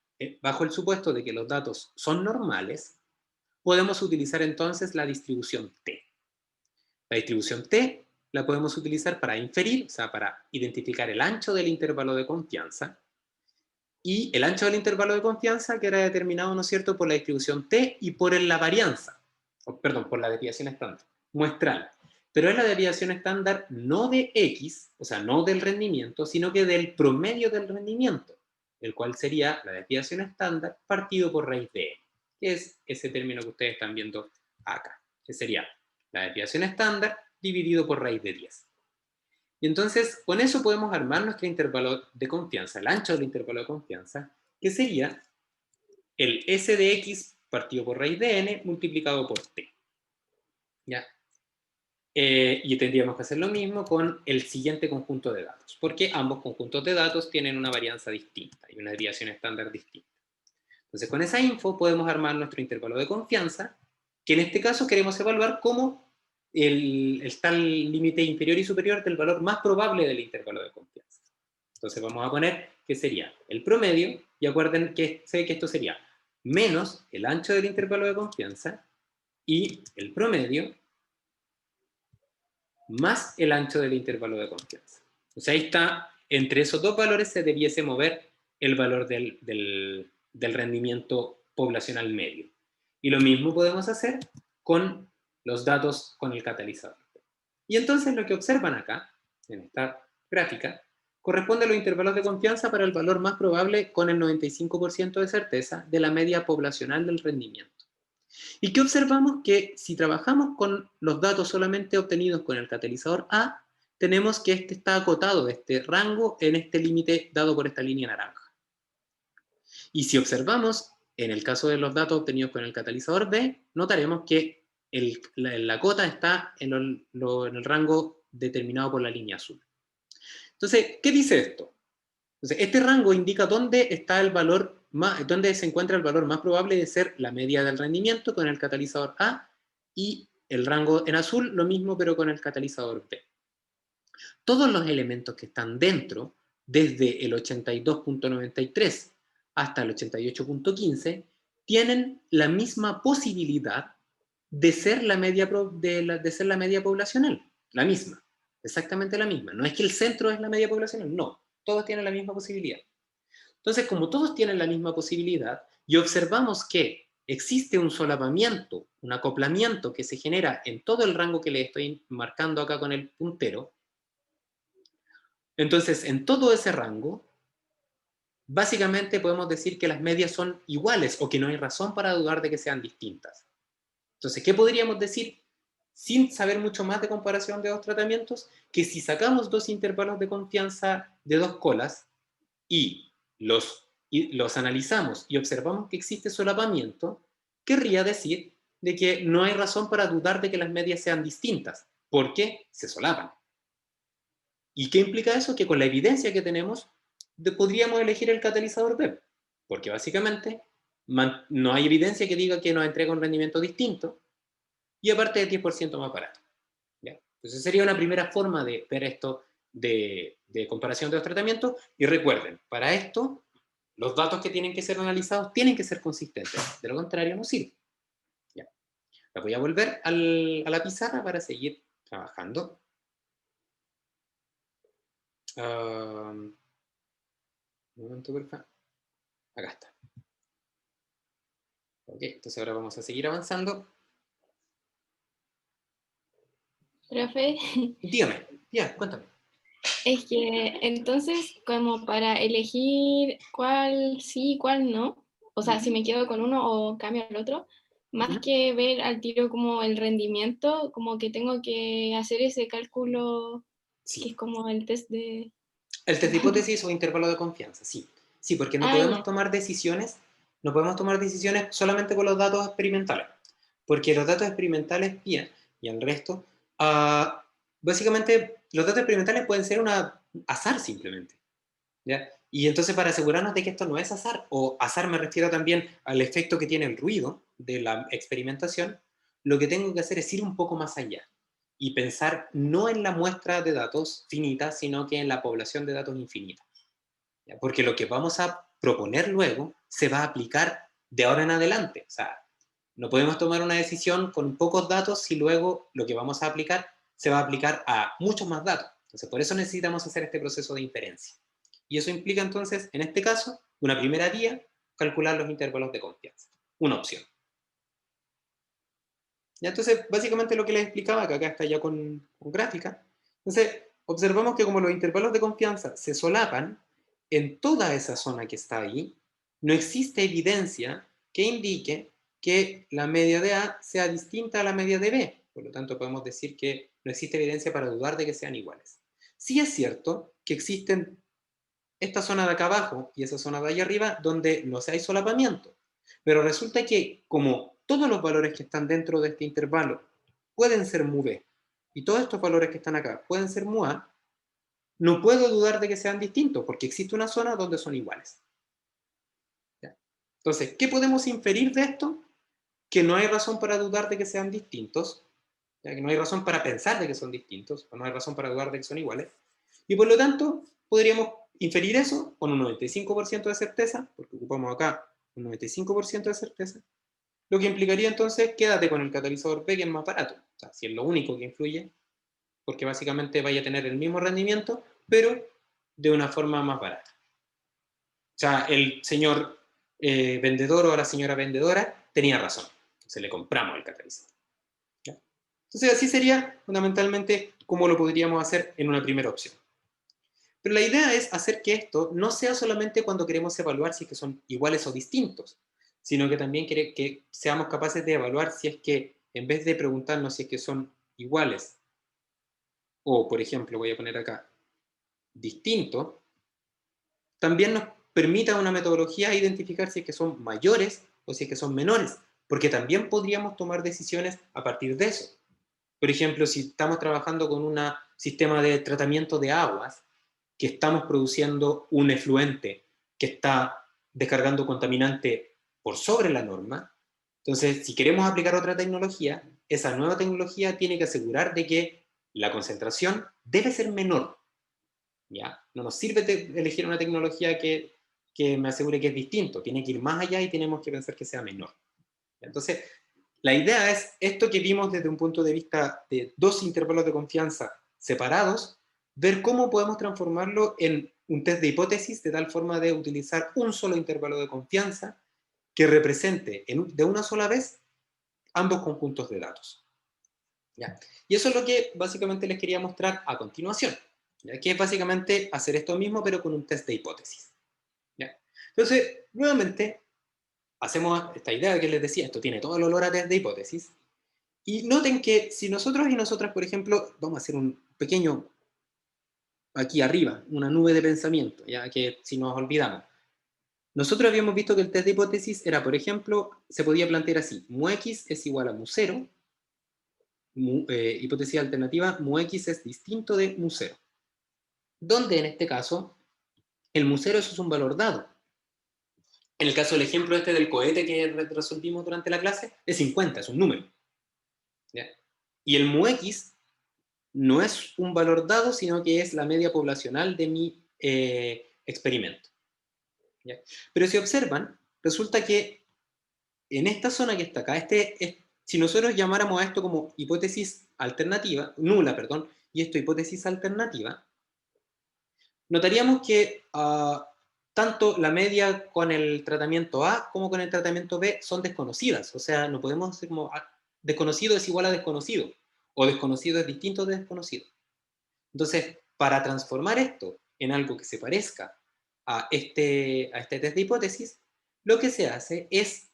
bajo el supuesto de que los datos son normales, podemos utilizar entonces la distribución T. La distribución T la podemos utilizar para inferir, o sea, para identificar el ancho del intervalo de confianza, y el ancho del intervalo de confianza que era determinado, ¿no es cierto?, por la distribución T y por la varianza, perdón, por la desviación estándar, muestral. Pero es la desviación estándar no de X, o sea, no del rendimiento, sino que del promedio del rendimiento, el cual sería la desviación estándar partido por raíz de N, que es ese término que ustedes están viendo acá, que sería la desviación estándar dividido por raíz de 10. Y entonces, con eso podemos armar nuestro intervalo de confianza, el ancho del intervalo de confianza, que sería el S de X partido por raíz de N multiplicado por T. ¿Ya? Y tendríamos que hacer lo mismo con el siguiente conjunto de datos, porque ambos conjuntos de datos tienen una varianza distinta y una desviación estándar distinta. Entonces, con esa info podemos armar nuestro intervalo de confianza, que en este caso queremos evaluar como está el límite inferior y superior del valor más probable del intervalo de confianza. Entonces vamos a poner que sería el promedio, y acuerden que sé que esto sería menos el ancho del intervalo de confianza y el promedio más el ancho del intervalo de confianza. O sea, ahí está, entre esos dos valores se debiese mover el valor del rendimiento poblacional medio. Y lo mismo podemos hacer con los datos con el catalizador. Y entonces lo que observan acá, en esta gráfica, corresponde a los intervalos de confianza para el valor más probable con el 95% de certeza de la media poblacional del rendimiento. ¿Y qué observamos? Que si trabajamos con los datos solamente obtenidos con el catalizador A, tenemos que este está acotado, este rango, en este límite dado por esta línea naranja. Y si observamos, en el caso de los datos obtenidos con el catalizador B, notaremos que la cota está en el rango determinado por la línea azul. Entonces, ¿qué dice esto? Entonces, este rango indica dónde está el valor dónde se encuentra el valor más probable de ser la media del rendimiento con el catalizador A, y el rango en azul lo mismo pero con el catalizador B. Todos los elementos que están dentro, desde el 82.93 hasta el 88.15, tienen la misma posibilidad de ser la media, de ser la media poblacional. La misma, exactamente la misma. No es que el centro es la media poblacional, no. Todos tienen la misma posibilidad. Entonces, como todos tienen la misma posibilidad y observamos que existe un solapamiento, un acoplamiento que se genera en todo el rango que le estoy marcando acá con el puntero, entonces en todo ese rango, básicamente podemos decir que las medias son iguales o que no hay razón para dudar de que sean distintas. Entonces, ¿qué podríamos decir sin saber mucho más de comparación de dos tratamientos? Que si sacamos dos intervalos de confianza de dos colas y los analizamos y observamos que existe solapamiento, querría decir de que no hay razón para dudar de que las medias sean distintas, porque se solapan. ¿Y qué implica eso? Que con la evidencia que tenemos, podríamos elegir el catalizador B, porque básicamente no hay evidencia que diga que nos entrega un rendimiento distinto, y aparte es 10% más barato. ¿Ya? Entonces sería una primera forma de ver esto de comparación de los tratamientos. Y recuerden, para esto, los datos que tienen que ser analizados tienen que ser consistentes. De lo contrario, no sirve. ¿Ya? La voy a volver a la pizarra para seguir trabajando. Un momento, por favor. Acá está. Ok, entonces ahora vamos a seguir avanzando. Profe, Dígame, ya, cuéntame. es que entonces como para elegir cuál sí y cuál no, o sea, si me quedo con uno o cambio al otro, más que ver al tiro como el rendimiento, como que tengo que hacer ese cálculo que es Sí. como el test de... El test de hipótesis o intervalo de confianza, sí. Sí, porque no Ah, podemos ya. tomar decisiones, no podemos tomar decisiones solamente con los datos experimentales, porque los datos experimentales y el resto, básicamente los datos experimentales pueden ser un azar simplemente, ¿ya? Y entonces para asegurarnos de que esto no es azar, o azar me refiero también al efecto que tiene el ruido de la experimentación, lo que tengo que hacer es ir un poco más allá y pensar no en la muestra de datos finita, sino que en la población de datos infinita. ¿Ya? Porque lo que vamos a proponer luego se va a aplicar de ahora en adelante. O sea, no podemos tomar una decisión con pocos datos si luego lo que vamos a aplicar se va a aplicar a muchos más datos. Entonces, por eso necesitamos hacer este proceso de inferencia. Y eso implica entonces, en este caso, una primera vía, calcular los intervalos de confianza. Una opción. ¿Ya? Entonces, básicamente lo que les explicaba, que acá está ya con gráfica. Entonces, observamos que como los intervalos de confianza se solapan en toda esa zona que está ahí, no existe evidencia que indique que la media de A sea distinta a la media de B. Por lo tanto, podemos decir que no existe evidencia para dudar de que sean iguales. Sí es cierto que existen esta zona de acá abajo y esa zona de ahí arriba donde no hay solapamiento. Pero resulta que como todos los valores que están dentro de este intervalo pueden ser mu b y todos estos valores que están acá pueden ser mu a, no puedo dudar de que sean distintos porque existe una zona donde son iguales. ¿Ya? Entonces, ¿qué podemos inferir de esto? Que no hay razón para dudar de que sean distintos, ya que no hay razón para pensar de que son distintos, o no hay razón para dudar de que son iguales, y por lo tanto podríamos inferir eso con un 95% de certeza, porque ocupamos acá un 95% de certeza, lo que implicaría entonces quédate con el catalizador P, que es más barato, o sea, si es lo único que influye, porque básicamente vaya a tener el mismo rendimiento, pero de una forma más barata. O sea, el señor vendedor o la señora vendedora tenía razón, se le compramos el catalizador. ¿Ya? Entonces así sería fundamentalmente como lo podríamos hacer en una primera opción. Pero la idea es hacer que esto no sea solamente cuando queremos evaluar si es que son iguales o distintos, sino que también quiere que seamos capaces de evaluar si es que, en vez de preguntarnos si es que son iguales, o por ejemplo, voy a poner acá, distintos, también nos permita una metodología identificar si es que son mayores o si es que son menores, porque también podríamos tomar decisiones a partir de eso. Por ejemplo, si estamos trabajando con un sistema de tratamiento de aguas, que estamos produciendo un efluente que está descargando contaminante por sobre la norma, entonces si queremos aplicar otra tecnología, esa nueva tecnología tiene que asegurar de que la concentración debe ser menor. ¿Ya? No nos sirve elegir una tecnología que me asegure que es distinto, tiene que ir más allá y tenemos que pensar que sea menor. Entonces, la idea es esto que vimos desde un punto de vista de dos intervalos de confianza separados, ver cómo podemos transformarlo en un test de hipótesis de tal forma de utilizar un solo intervalo de confianza que represente de una sola vez ambos conjuntos de datos. ¿Ya? Y eso es lo que básicamente les quería mostrar a continuación, ¿ya? Que es básicamente hacer esto mismo pero con un test de hipótesis. ¿Ya? Entonces, nuevamente, hacemos esta idea que les decía, esto tiene todo el olor a test de hipótesis, y noten que si nosotros y nosotras, por ejemplo, vamos a hacer un pequeño, aquí arriba, una nube de pensamiento, ya que si nos olvidamos, nosotros habíamos visto que el test de hipótesis era, por ejemplo, se podía plantear así, mu x es igual a mu 0, hipótesis alternativa, mu x es distinto de mu 0, donde en este caso, el mu 0 eso es un valor dado. En el caso del ejemplo este del cohete que resolvimos durante la clase, es 50, es un número. ¿Ya? Y el mu x no es un valor dado, sino que es la media poblacional de mi experimento. ¿Ya? Pero si observan, resulta que en esta zona que está acá, si nosotros llamáramos a esto como hipótesis alternativa, nula, perdón, y esto hipótesis alternativa, notaríamos que tanto la media con el tratamiento A como con el tratamiento B son desconocidas. O sea, no podemos decir como desconocido es igual a desconocido, o desconocido es distinto de desconocido. Entonces, para transformar esto en algo que se parezca a este test de hipótesis, lo que se hace es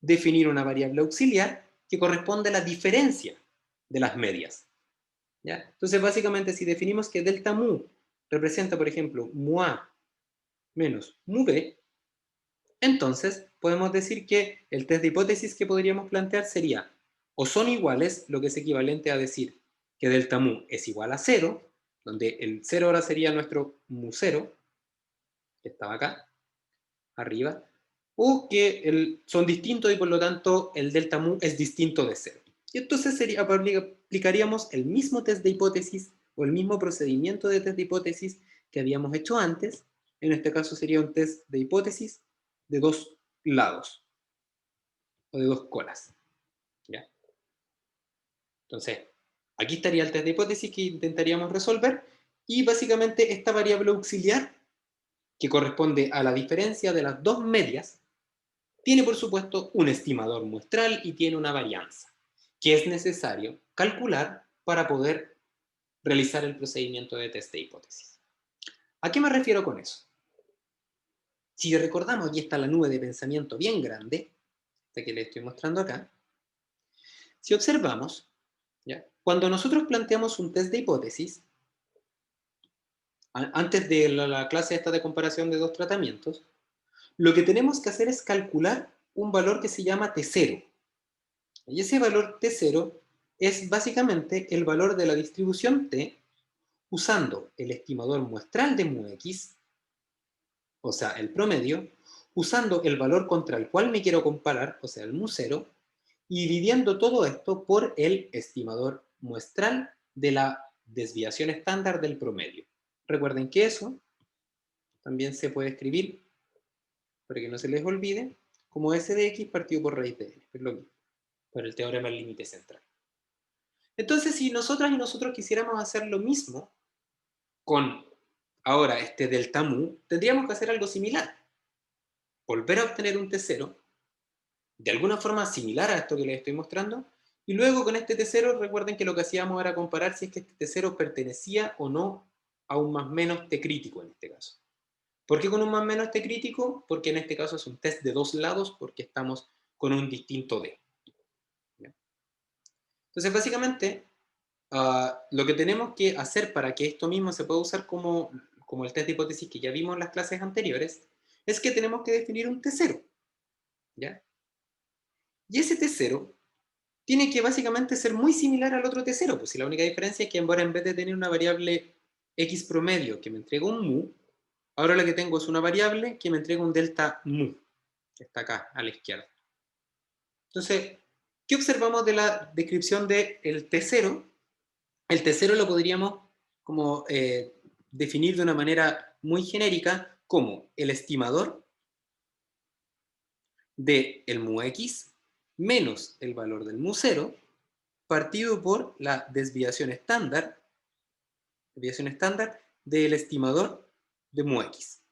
definir una variable auxiliar que corresponde a la diferencia de las medias. ¿Ya? Entonces, básicamente, si definimos que delta mu representa, por ejemplo, mu A menos mu B, entonces podemos decir que el test de hipótesis que podríamos plantear sería o son iguales, lo que es equivalente a decir que delta mu es igual a 0, donde el 0 ahora sería nuestro mu 0, que estaba acá, arriba, o que son distintos y por lo tanto el delta mu es distinto de 0. Y entonces aplicaríamos el mismo test de hipótesis o el mismo procedimiento de test de hipótesis que habíamos hecho antes. En este caso sería un test de hipótesis de dos lados o de dos colas. ¿Ya? Entonces, aquí estaría el test de hipótesis que intentaríamos resolver y básicamente esta variable auxiliar que corresponde a la diferencia de las dos medias tiene por supuesto un estimador muestral y tiene una varianza que es necesario calcular para poder realizar el procedimiento de test de hipótesis. ¿A qué me refiero con eso? Si recordamos, aquí está la nube de pensamiento bien grande, esta que les estoy mostrando acá. Si observamos, ¿ya? Cuando nosotros planteamos un test de hipótesis, antes de la clase esta de comparación de dos tratamientos, lo que tenemos que hacer es calcular un valor que se llama T0. Y ese valor T0 es básicamente el valor de la distribución T usando el estimador muestral de mu x, o sea, el promedio, usando el valor contra el cual me quiero comparar, o sea, el mu 0, y dividiendo todo esto por el estimador muestral de la desviación estándar del promedio. Recuerden que eso también se puede escribir, para que no se les olvide, como s de x partido por raíz de n, es lo mismo, por el teorema del límite central. Entonces, si nosotras y nosotros quisiéramos hacer lo mismo con ahora este delta mu, tendríamos que hacer algo similar. Volver a obtener un T0, de alguna forma similar a esto que les estoy mostrando, y luego con este T0, recuerden que lo que hacíamos era comparar si es que este T0 pertenecía o no a un más menos T crítico en este caso. ¿Por qué con un más menos T crítico? Porque en este caso es un test de dos lados, porque estamos con un distinto D. ¿Ya? Entonces, básicamente, lo que tenemos que hacer para que esto mismo se pueda usar como el test de hipótesis que ya vimos en las clases anteriores, es que tenemos que definir un T0. ¿Ya? Y ese T0 tiene que básicamente ser muy similar al otro T0, pues si la única diferencia es que ahora en vez de tener una variable X promedio que me entrega un mu, ahora lo que tengo es una variable que me entrega un delta mu, que está acá a la izquierda. Entonces, ¿qué observamos de la descripción del T0? El T0 lo podríamos como definir de una manera muy genérica como el estimador de el mu x menos el valor del mu 0 partido por la desviación estándar del estimador de mu x.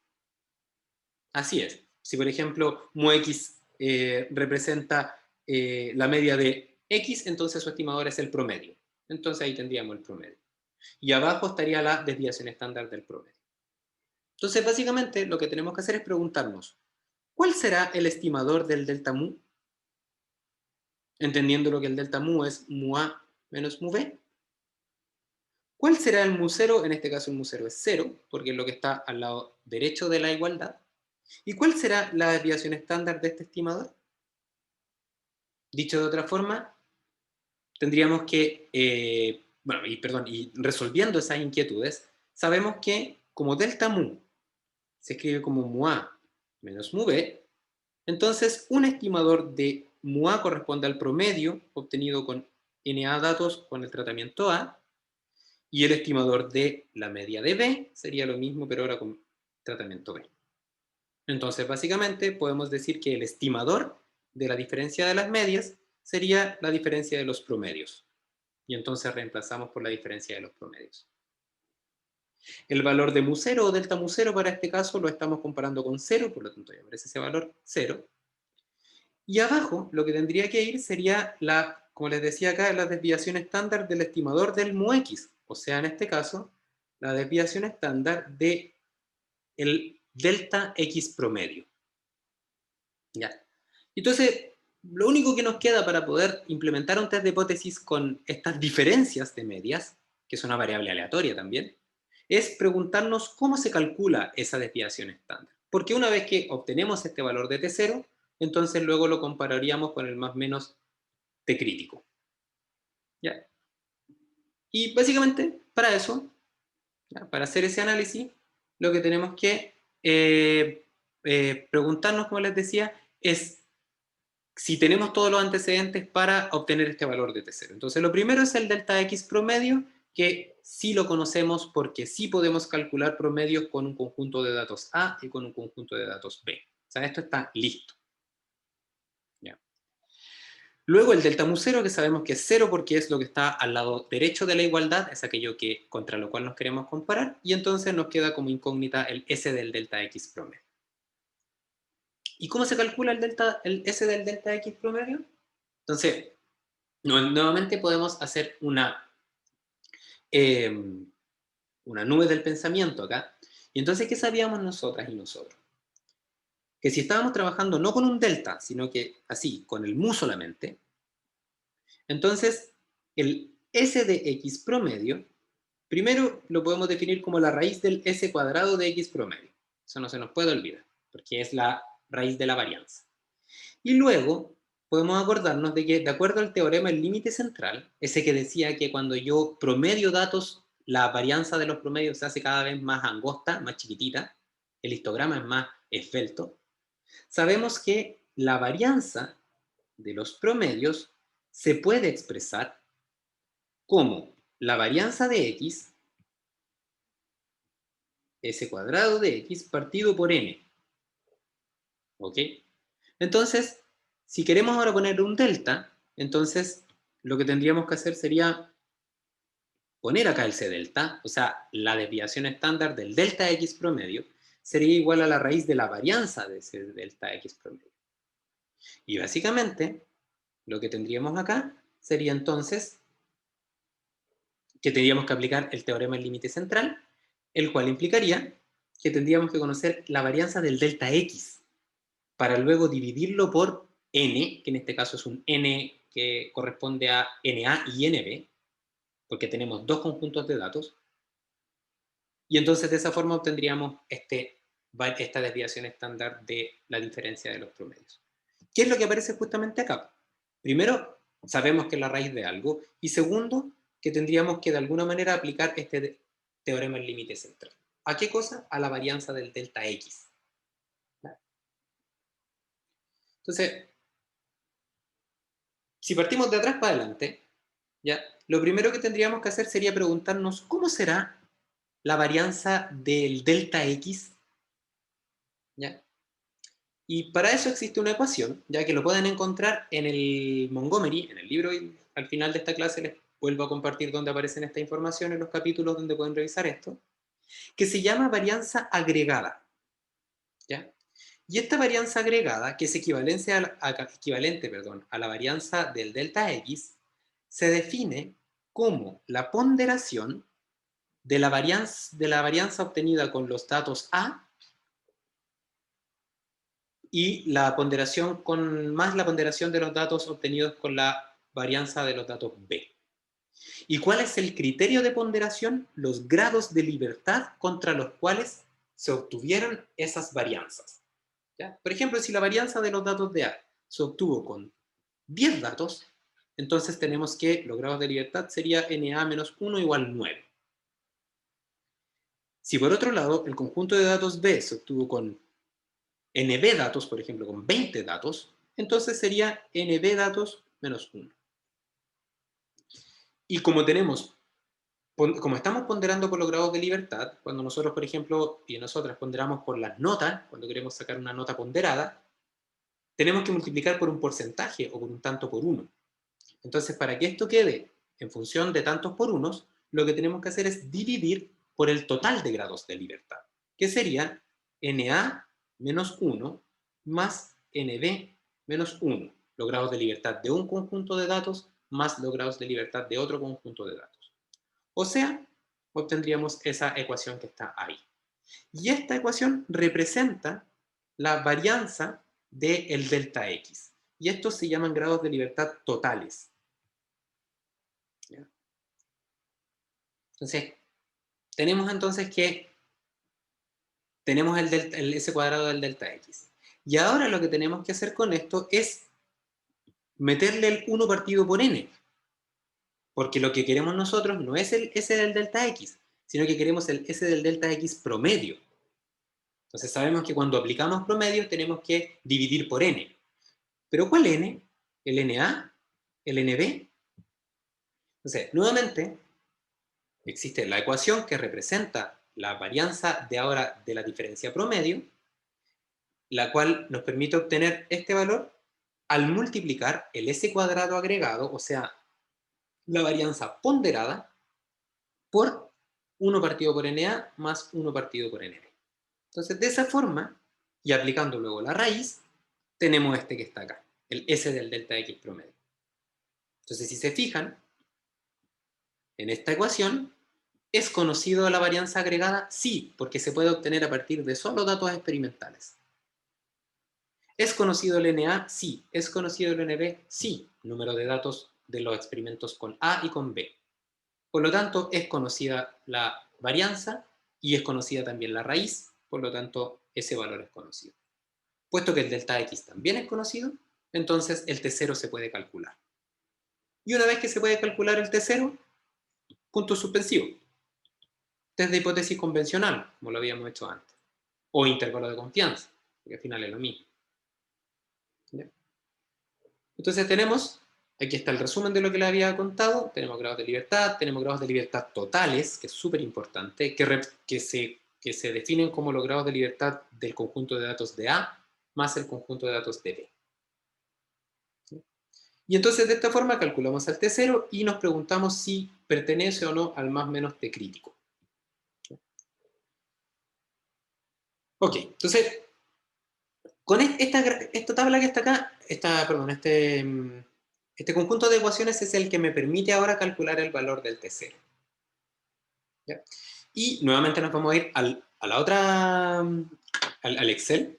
Así es. Si por ejemplo mu x representa la media de x, entonces su estimador es el promedio. Entonces ahí tendríamos el promedio. Y abajo estaría la desviación estándar del promedio. Entonces básicamente lo que tenemos que hacer es preguntarnos, ¿cuál será el estimador del delta mu? Entendiendo lo que el delta mu es mu a menos mu b. ¿Cuál será el mu 0? En este caso el mu 0 es 0, porque es lo que está al lado derecho de la igualdad. ¿Y cuál será la desviación estándar de este estimador? Dicho de otra forma, tendríamos que, y resolviendo esas inquietudes, sabemos que como delta mu se escribe como mu a menos mu b, entonces un estimador de mu a corresponde al promedio obtenido con NA datos con el tratamiento A, y el estimador de la media de B sería lo mismo, pero ahora con tratamiento B. Entonces, básicamente, podemos decir que el estimador de la diferencia de las medias sería la diferencia de los promedios. Y entonces reemplazamos por la diferencia de los promedios. El valor de mu 0 o delta mu 0 para este caso lo estamos comparando con 0, por lo tanto ya aparece ese valor 0. Y abajo lo que tendría que ir sería, como les decía acá, la desviación estándar del estimador del mu x. O sea, en este caso, la desviación estándar de el delta x promedio. ¿Ya? Entonces, lo único que nos queda para poder implementar un test de hipótesis con estas diferencias de medias, que es una variable aleatoria también, es preguntarnos cómo se calcula esa desviación estándar. Porque una vez que obtenemos este valor de T0, entonces luego lo compararíamos con el más menos T crítico. ¿Ya? Y básicamente, para eso, ¿ya? Para hacer ese análisis, lo que tenemos que preguntarnos, como les decía, es si tenemos todos los antecedentes para obtener este valor de T0. Entonces, lo primero es el delta X promedio, que sí lo conocemos porque sí podemos calcular promedios con un conjunto de datos A y con un conjunto de datos B. O sea, esto está listo. ¿Ya? Luego el delta mu 0, que sabemos que es 0 porque es lo que está al lado derecho de la igualdad, es aquello contra lo cual nos queremos comparar, y entonces nos queda como incógnita el S del delta X promedio. ¿Y cómo se calcula el S del delta X promedio? Entonces, nuevamente podemos hacer eh, una nube del pensamiento acá. Y entonces, ¿qué sabíamos nosotras y nosotros? Que si estábamos trabajando no con un delta, sino que así, con el mu solamente, entonces el S de X promedio, primero lo podemos definir como la raíz del S cuadrado de X promedio. Eso no se nos puede olvidar, porque es la raíz de la varianza. Y luego podemos acordarnos de que, de acuerdo al teorema del límite central, ese que decía que cuando yo promedio datos, la varianza de los promedios se hace cada vez más angosta, más chiquitita, el histograma es más esbelto, sabemos que la varianza de los promedios se puede expresar como la varianza de x, s cuadrado de x, partido por n. ¿Ok? Entonces, si queremos ahora poner un delta, entonces lo que tendríamos que hacer sería poner acá el c delta, o sea, la desviación estándar del delta x promedio sería igual a la raíz de la varianza de ese delta x promedio. Y básicamente, lo que tendríamos acá sería entonces que tendríamos que aplicar el teorema del límite central, el cual implicaría que tendríamos que conocer la varianza del delta X, para luego dividirlo por n, que en este caso es un n que corresponde a NA y NB, porque tenemos dos conjuntos de datos, y entonces de esa forma obtendríamos esta desviación estándar de la diferencia de los promedios. ¿Qué es lo que aparece justamente acá? Primero, sabemos que es la raíz de algo, y segundo, que tendríamos que de alguna manera aplicar este teorema del límite central. ¿A qué cosa? A la varianza del delta X. Entonces, si partimos de atrás para adelante, ¿ya? Lo primero que tendríamos que hacer sería preguntarnos cómo será la varianza del delta X, ¿ya? Y para eso existe una ecuación, ya que lo pueden encontrar en el Montgomery, en el libro, y al final de esta clase les vuelvo a compartir dónde aparecen esta información en los capítulos donde pueden revisar esto, que se llama varianza agregada, ¿ya? Y esta varianza agregada, que es equivalente a la varianza del delta X, se define como la ponderación de la varianza obtenida con los datos A y la ponderación más la ponderación de los datos obtenidos con la varianza de los datos B. ¿Y cuál es el criterio de ponderación? Los grados de libertad contra los cuales se obtuvieron esas varianzas, ¿ya? Por ejemplo, si la varianza de los datos de A se obtuvo con 10 datos, entonces tenemos que los grados de libertad sería NA menos 1 igual 9. Si por otro lado el conjunto de datos B se obtuvo con NB datos, por ejemplo, con 20 datos, entonces sería NB datos menos 1. Y como estamos ponderando por los grados de libertad, cuando nosotros, por ejemplo, y nosotras ponderamos por las notas, cuando queremos sacar una nota ponderada, tenemos que multiplicar por un porcentaje o por un tanto por uno. Entonces, para que esto quede en función de tantos por unos, lo que tenemos que hacer es dividir por el total de grados de libertad, que sería NA menos 1 más NB menos 1, los grados de libertad de un conjunto de datos más los grados de libertad de otro conjunto de datos. O sea, obtendríamos esa ecuación que está ahí. Y esta ecuación representa la varianza del delta X. Y estos se llaman grados de libertad totales. ¿Ya? Entonces, tenemos entonces que tenemos el S cuadrado del delta X. Y ahora lo que tenemos que hacer con esto es meterle el 1 partido por n. Porque lo que queremos nosotros no es el S del delta X, sino que queremos el S del delta X promedio. Entonces sabemos que cuando aplicamos promedio tenemos que dividir por n. ¿Pero cuál n? ¿El NA? ¿El NB? Entonces, nuevamente, existe la ecuación que representa la varianza de ahora de la diferencia promedio, la cual nos permite obtener este valor al multiplicar el S cuadrado agregado, o sea, la varianza ponderada, por 1 partido por NA más 1 partido por NB. Entonces, de esa forma, y aplicando luego la raíz, tenemos este que está acá, el S del delta X promedio. Entonces, si se fijan, en esta ecuación, ¿es conocido la varianza agregada? Sí, porque se puede obtener a partir de solo datos experimentales. ¿Es conocido el NA? Sí. ¿Es conocido el NB? Sí. Número de datos de los experimentos con A y con B. Por lo tanto, es conocida la varianza y es conocida también la raíz, por lo tanto, ese valor es conocido. Puesto que el delta X también es conocido, entonces el T0 se puede calcular. Y una vez que se puede calcular el T0, punto suspensivo. Test de hipótesis convencional, como lo habíamos hecho antes. O intervalo de confianza, porque al final es lo mismo. ¿Ya? Entonces tenemos, aquí está el resumen de lo que les había contado, tenemos grados de libertad totales, que es súper importante, que se definen como los grados de libertad del conjunto de datos de A más el conjunto de datos de B. ¿Sí? Y entonces de esta forma calculamos el T0 y nos preguntamos si pertenece o no al más menos T crítico. Ok, entonces, con esta tabla que está acá, este conjunto de ecuaciones es el que me permite ahora calcular el valor del T0. ¿Ya? Y nuevamente nos vamos a ir al a la otra, al Excel,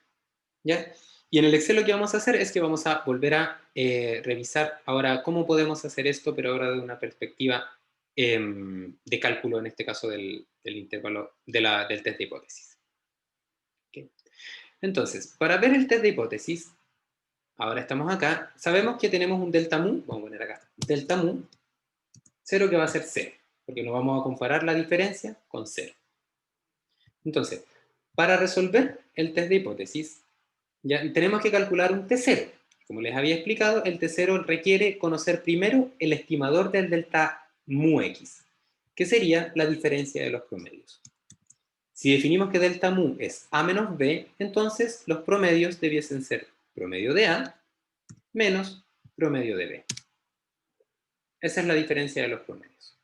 ¿ya? Y en el Excel lo que vamos a hacer es que vamos a volver a revisar ahora cómo podemos hacer esto, pero ahora de una perspectiva de cálculo, en este caso del intervalo, del test de hipótesis. ¿Okay? Entonces, para ver el test de hipótesis, ahora estamos acá, sabemos que tenemos un delta mu, vamos a poner acá, delta mu, 0 que va a ser 0, porque no vamos a comparar la diferencia con 0. Entonces, para resolver el test de hipótesis, ya tenemos que calcular un T0. Como les había explicado, el T0 requiere conocer primero el estimador del delta mu x, que sería la diferencia de los promedios. Si definimos que delta mu es A menos B, entonces los promedios debiesen ser promedio de A menos promedio de B. Esa es la diferencia de los promedios.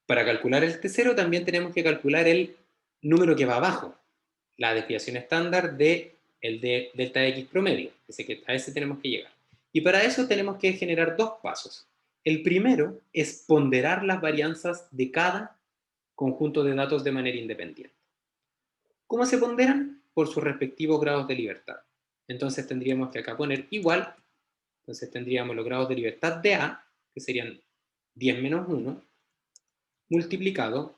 Para calcular el T0 también tenemos que calcular el número que va abajo, la desviación estándar de el de delta x promedio, que a ese tenemos que llegar. Y para eso tenemos que generar dos pasos. El primero es ponderar las varianzas de cada conjunto de datos de manera independiente. ¿Cómo se ponderan? Por sus respectivos grados de libertad. Entonces tendríamos que acá poner igual, entonces tendríamos los grados de libertad de A, que serían 10 menos 1, multiplicado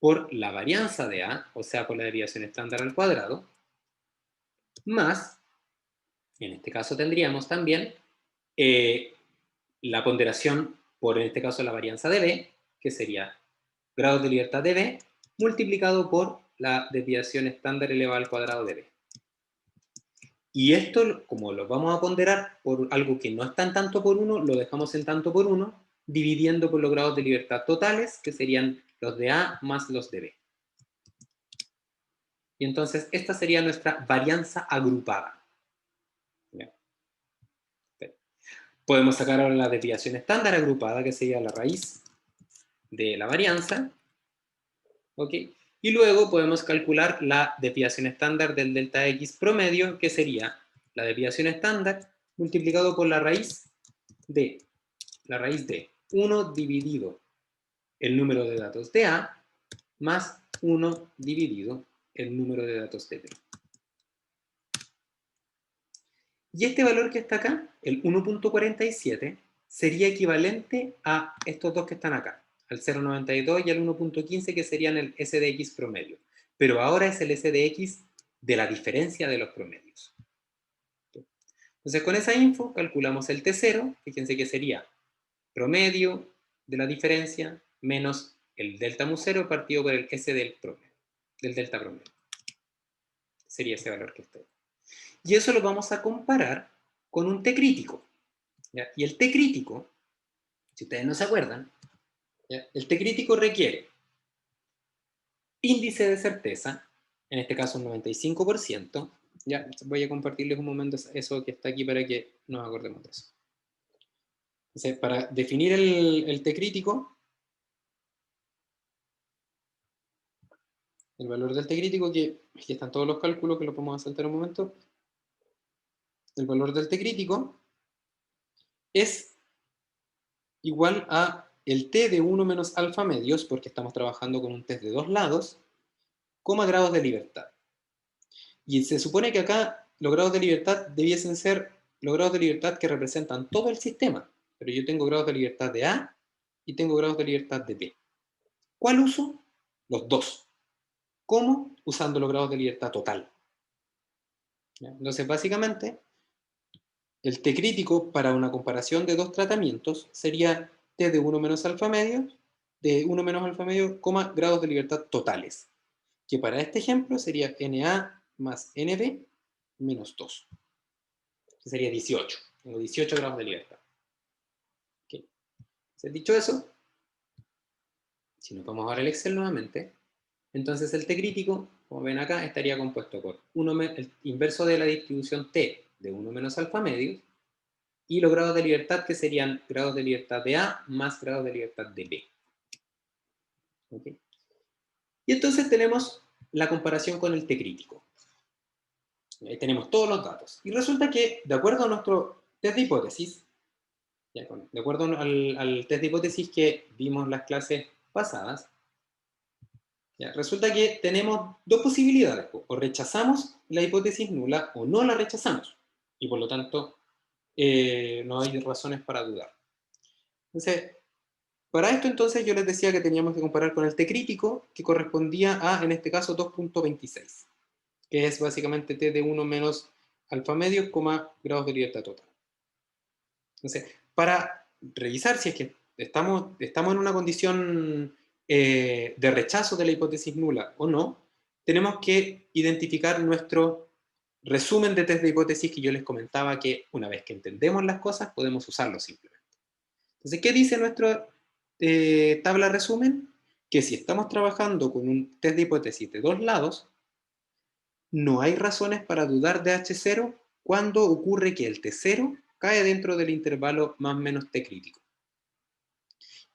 por la varianza de A, o sea, por la desviación estándar al cuadrado, más, en este caso tendríamos también la ponderación por, en este caso, la varianza de B, que sería grados de libertad de B, multiplicado por la desviación estándar elevada al cuadrado de B. Y esto, como lo vamos a ponderar por algo que no está en tanto por 1, lo dejamos en tanto por 1, dividiendo por los grados de libertad totales, que serían los de A más los de B. Y entonces esta sería nuestra varianza agrupada. ¿Ya? Podemos sacar ahora la desviación estándar agrupada, que sería la raíz de la varianza. ¿Ok? Y luego podemos calcular la desviación estándar del delta x promedio, que sería la desviación estándar multiplicado por la raíz de 1 dividido el número de datos de A más 1 dividido el número de datos de B. Y este valor que está acá, el 1.47, sería equivalente a estos dos que están acá, al 0.92 y al 1.15, que serían el SDX promedio. Pero ahora es el SDX de la diferencia de los promedios. Entonces, con esa info calculamos el T0, fíjense que sería promedio de la diferencia menos el delta mu 0 partido por el S del promedio, del delta promedio. Sería ese valor que está ahí. Y eso lo vamos a comparar con un T crítico. ¿Ya? Y el T crítico, si ustedes no se acuerdan, ¿ya? El T crítico requiere índice de certeza, en este caso un 95%. Ya, voy a compartirles un momento eso que está aquí para que nos acordemos de eso. Entonces, para definir el T crítico, el valor del T crítico, que aquí están todos los cálculos que lo podemos saltar un momento, el valor del T crítico es igual a el T de 1 menos alfa medios, porque estamos trabajando con un test de dos lados, coma grados de libertad. Y se supone que acá los grados de libertad debiesen ser los grados de libertad que representan todo el sistema, pero yo tengo grados de libertad de A y tengo grados de libertad de B. ¿Cuál uso? Los dos. ¿Cómo? Usando los grados de libertad total. ¿Ya? Entonces, básicamente, el T crítico para una comparación de dos tratamientos sería T de 1 menos alfa medio, de 1 menos alfa medio, grados de libertad totales, que para este ejemplo sería NA más NB menos 2, que sería 18. Tengo 18 grados de libertad. ¿Okay? Entonces, dicho eso, si nos vamos ahora al Excel nuevamente, entonces el T crítico, como ven acá, estaría compuesto por el inverso de la distribución T de 1 menos alfa medios, y los grados de libertad, que serían grados de libertad de A más grados de libertad de B. ¿Okay? Y entonces tenemos la comparación con el T crítico. Ahí tenemos todos los datos. Y resulta que, de acuerdo a nuestro test de hipótesis, de acuerdo al test de hipótesis que vimos en las clases pasadas, ¿Ya? Resulta que tenemos dos posibilidades, po. O rechazamos la hipótesis nula o no la rechazamos. Y por lo tanto, no hay razones para dudar. Entonces, para esto entonces yo les decía que teníamos que comparar con el T crítico, que correspondía a, en este caso, 2.26, que es básicamente T de 1 menos alfa medio, grados de libertad total. Entonces, para revisar si es que estamos en una condición de rechazo de la hipótesis nula o no, tenemos que identificar nuestro resumen de test de hipótesis que yo les comentaba que una vez que entendemos las cosas podemos usarlo simplemente. Entonces, ¿qué dice nuestra tabla resumen? Que si estamos trabajando con un test de hipótesis de dos lados, no hay razones para dudar de H0 cuando ocurre que el T0 cae dentro del intervalo más menos T crítico.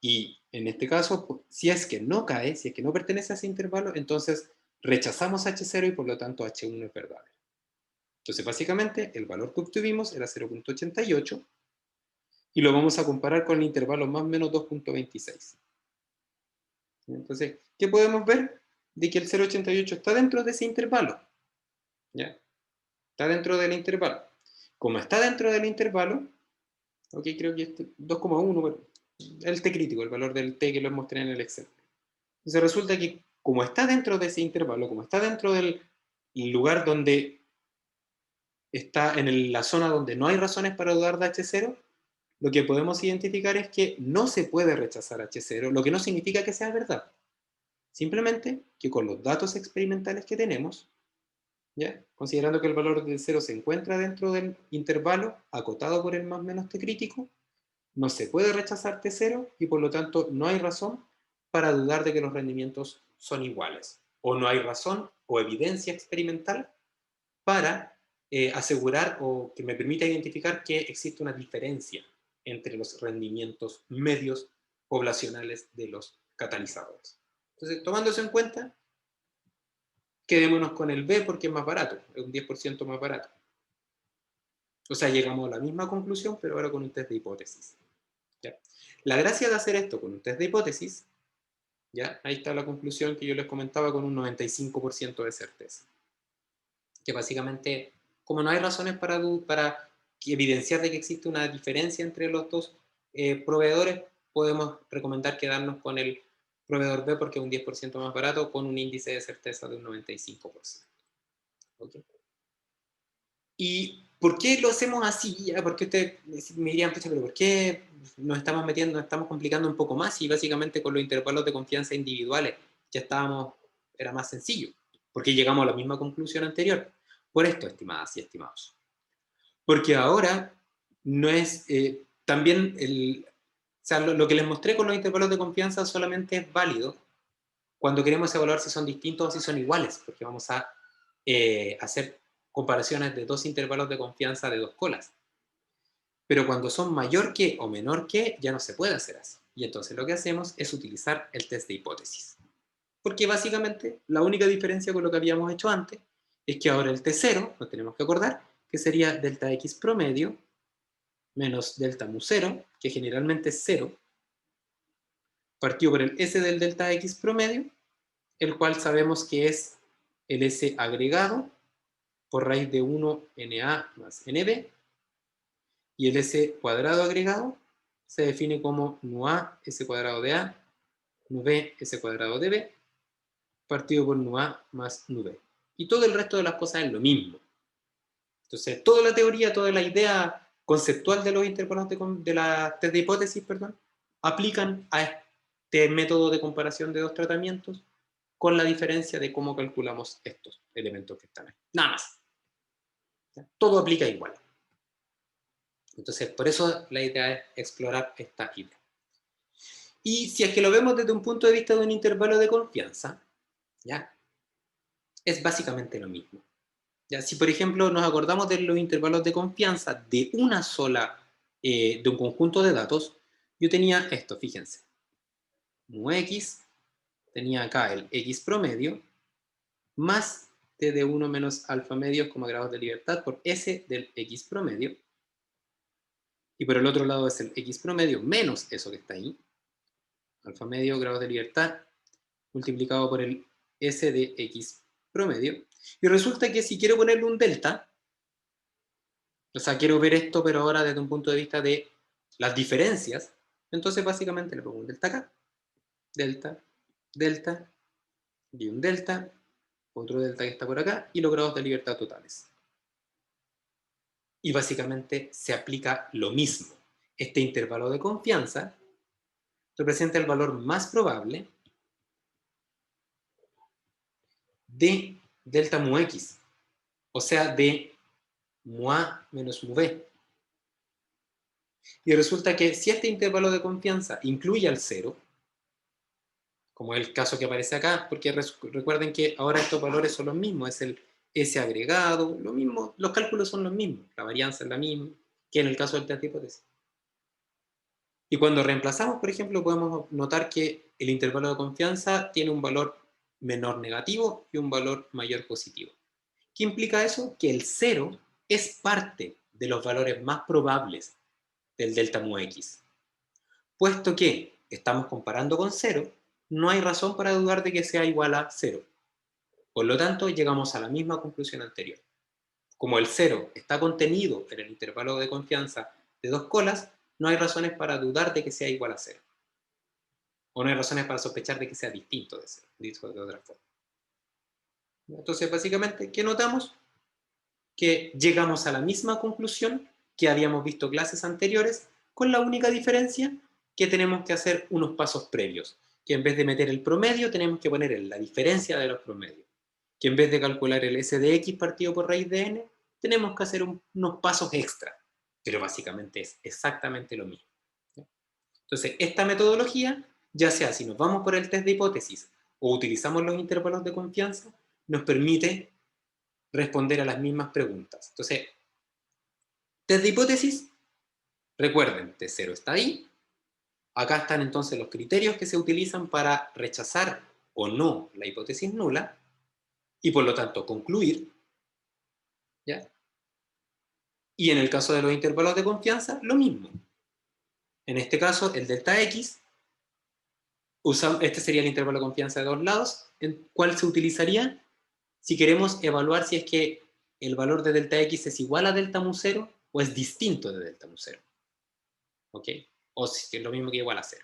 Y en este caso, pues, si es que no cae, si es que no pertenece a ese intervalo, entonces rechazamos H0 y por lo tanto H1 es verdadero. Entonces, básicamente, el valor que obtuvimos era 0.88 y lo vamos a comparar con el intervalo más menos 2.26. Entonces, ¿qué podemos ver? De que el 0.88 está dentro de ese intervalo. ¿Ya? Está dentro del intervalo. Como está dentro del intervalo, ok, creo que este 2,1, bueno, el T crítico, el valor del T que lo mostré en el Excel. Entonces resulta que como está dentro de ese intervalo, como está dentro del lugar donde está en la zona donde no hay razones para dudar de H0, lo que podemos identificar es que no se puede rechazar H0, lo que no significa que sea verdad. Simplemente que con los datos experimentales que tenemos, ¿ya? Considerando que el valor del 0 se encuentra dentro del intervalo acotado por el más menos T crítico, no se puede rechazar T0 y por lo tanto no hay razón para dudar de que los rendimientos son iguales. O no hay razón o evidencia experimental para asegurar o que me permita identificar que existe una diferencia entre los rendimientos medios poblacionales de los catalizadores. Entonces, tomando eso en cuenta, quedémonos con el B porque es más barato, es un 10% más barato. O sea, llegamos a la misma conclusión, pero ahora con un test de hipótesis. ¿Ya? La gracia de hacer esto con un test de hipótesis, ¿ya? Ahí está la conclusión que yo les comentaba con un 95% de certeza. Que básicamente, como no hay razones para evidenciar de que existe una diferencia entre los dos proveedores, podemos recomendar quedarnos con el proveedor B porque es un 10% más barato con un índice de certeza de un 95%. ¿Okay? ¿Y por qué lo hacemos así? Porque ustedes me dirían, pero ¿por qué nos estamos metiendo, nos estamos complicando un poco más? Y básicamente con los intervalos de confianza individuales ya era más sencillo, porque llegamos a la misma conclusión anterior. Por esto, estimadas y estimados. Porque ahora no es, también o sea, lo que les mostré con los intervalos de confianza solamente es válido cuando queremos evaluar si son distintos o si son iguales, porque vamos a hacer comparaciones de dos intervalos de confianza de dos colas. Pero cuando son mayor que o menor que, ya no se puede hacer así. Y entonces lo que hacemos es utilizar el test de hipótesis. Porque básicamente la única diferencia con lo que habíamos hecho antes es que ahora el T0, nos tenemos que acordar, que sería delta X promedio menos delta mu 0, que generalmente es 0, partido por el S del delta X promedio, el cual sabemos que es el S agregado por raíz de 1 NA más NB, y el S cuadrado agregado se define como nu A S cuadrado de A, nu B S cuadrado de B, partido por nu A más nu B. Y todo el resto de las cosas es lo mismo. Entonces, toda la teoría, toda la idea conceptual de los intervalos de la test de hipótesis, perdón, aplican a este método de comparación de dos tratamientos con la diferencia de cómo calculamos estos elementos que están ahí. Nada más. Todo aplica igual. Entonces, por eso la idea es explorar esta idea. Y si es que lo vemos desde un punto de vista de un intervalo de confianza, ¿ya? Es básicamente lo mismo. ¿Ya? Si, por ejemplo, nos acordamos de los intervalos de confianza de una sola, de un conjunto de datos, yo tenía esto, fíjense. Mu x, tenía acá el x promedio, más t de 1 menos alfa medios como grados de libertad por s del x promedio. Y por el otro lado es el x promedio menos eso que está ahí, alfa medio grados de libertad, multiplicado por el S de X promedio. Y resulta que si quiero ponerle un delta, o sea, quiero ver esto, pero ahora desde un punto de vista de las diferencias, entonces básicamente le pongo un delta acá, delta, delta, y un delta, otro delta que está por acá, y los grados de libertad totales. Y básicamente se aplica lo mismo. Este intervalo de confianza representa el valor más probable de delta mu x, o sea, de mu a menos mu b. Y resulta que si este intervalo de confianza incluye al cero, como es el caso que aparece acá, porque recuerden que ahora estos valores son los mismos, es el S agregado, lo mismo, los cálculos son los mismos, la varianza es la misma, que en el caso del test de hipótesis. Y cuando reemplazamos, por ejemplo, podemos notar que el intervalo de confianza tiene un valor menor negativo y un valor mayor positivo. ¿Qué implica eso? Que el cero es parte de los valores más probables del delta mu x. Puesto que estamos comparando con cero, no hay razón para dudar de que sea igual a cero. Por lo tanto, llegamos a la misma conclusión anterior. Como el cero está contenido en el intervalo de confianza de dos colas, no hay razones para dudar de que sea igual a cero. O no hay razones para sospechar de que sea distinto de cero, dicho de otra forma. Entonces, básicamente, ¿qué notamos? Que llegamos a la misma conclusión que habíamos visto clases anteriores, con la única diferencia que tenemos que hacer unos pasos previos, que en vez de meter el promedio tenemos que poner la diferencia de los promedios, que en vez de calcular el S de X partido por raíz de N, tenemos que hacer unos pasos extra, pero básicamente es exactamente lo mismo. Entonces, esta metodología, ya sea si nos vamos por el test de hipótesis o utilizamos los intervalos de confianza, nos permite responder a las mismas preguntas. Entonces, test de hipótesis, recuerden, T0 está ahí. Acá están entonces los criterios que se utilizan para rechazar o no la hipótesis nula y por lo tanto concluir. ¿Ya? Y en el caso de los intervalos de confianza, lo mismo. En este caso, el delta X, este sería el intervalo de confianza de dos lados, en cuál se utilizaría si queremos evaluar si es que el valor de delta X es igual a delta mu 0 o es distinto de delta mu 0. ¿Ok? O si es lo mismo que igual a 0.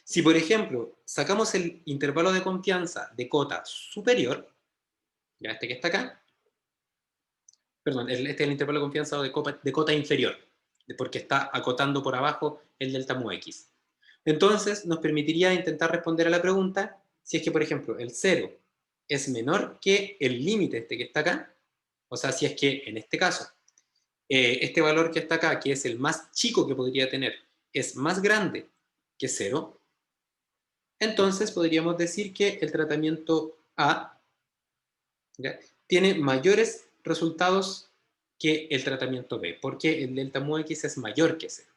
Si, por ejemplo, sacamos el intervalo de confianza de cota superior, ya este que está acá, perdón, este es el intervalo de confianza de cota inferior, porque está acotando por abajo el delta mu x. Entonces, nos permitiría intentar responder a la pregunta si es que, por ejemplo, el 0 es menor que el límite este que está acá, o sea, si es que, en este caso, este valor que está acá, que es el más chico que podría tener, es más grande que 0, entonces podríamos decir que el tratamiento A, ¿ya?, tiene mayores resultados que el tratamiento B, porque el delta mu x es mayor que 0,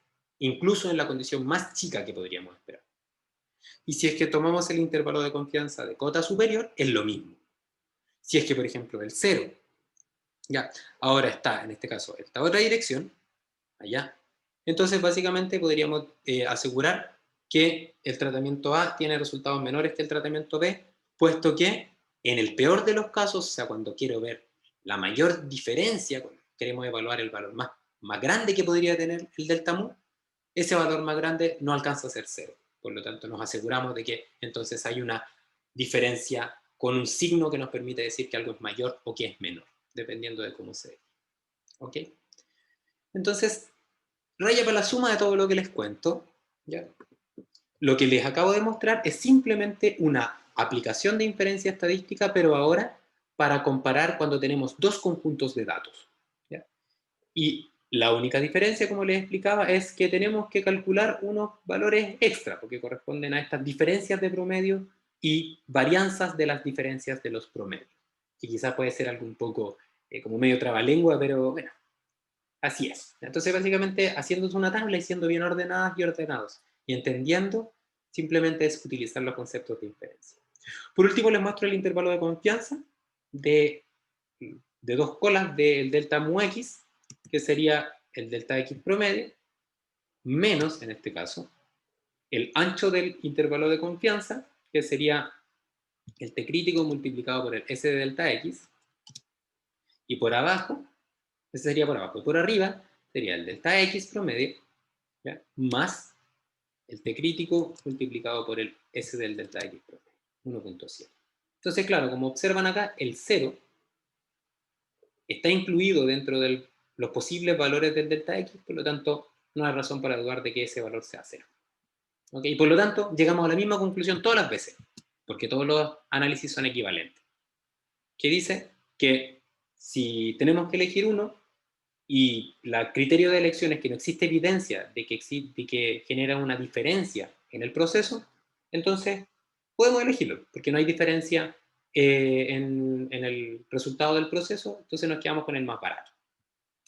incluso en la condición más chica que podríamos esperar. Y si es que tomamos el intervalo de confianza de cota superior, es lo mismo. Si es que, por ejemplo, el 0, ya, ahora está, en este caso, esta otra dirección, allá, entonces básicamente podríamos asegurar que el tratamiento A tiene resultados menores que el tratamiento B, puesto que en el peor de los casos, o sea, cuando quiero ver la mayor diferencia, cuando queremos evaluar el valor más grande que podría tener el delta mu, ese valor más grande no alcanza a ser cero. Por lo tanto, nos aseguramos de que entonces hay una diferencia con un signo que nos permite decir que algo es mayor o que es menor, dependiendo de cómo se ve. ¿Ok? Entonces, raya para la suma de todo lo que les cuento, ¿ya? Lo que les acabo de mostrar es simplemente una aplicación de inferencia estadística, pero ahora para comparar cuando tenemos dos conjuntos de datos, ¿ya? Y la única diferencia, como les explicaba, es que tenemos que calcular unos valores extra, porque corresponden a estas diferencias de promedio y varianzas de las diferencias de los promedios, que quizás puede ser algo un poco como medio trabalengua, pero bueno, así es. Entonces, básicamente, haciéndose una tabla y siendo bien ordenadas y ordenados, y entendiendo, simplemente es utilizar los conceptos de inferencia. Por último, les muestro el intervalo de confianza de, de dos colas del delta mu x, que sería el delta x promedio, menos, en este caso, el ancho del intervalo de confianza, que sería el T crítico multiplicado por el S de delta X, y por abajo, ese sería por abajo, y por arriba sería el delta X promedio, ¿ya? Más el T crítico multiplicado por el S del delta X promedio, 1.7. Entonces, claro, como observan acá, el 0 está incluido dentro de los posibles valores del delta X, por lo tanto, no hay razón para dudar de que ese valor sea 0. ¿Ok? Y por lo tanto, llegamos a la misma conclusión todas las veces, porque todos los análisis son equivalentes. Que dice que si tenemos que elegir uno, y el criterio de elección es que no existe evidencia de que genera una diferencia en el proceso, entonces podemos elegirlo, porque no hay diferencia en el resultado del proceso, entonces nos quedamos con el más barato.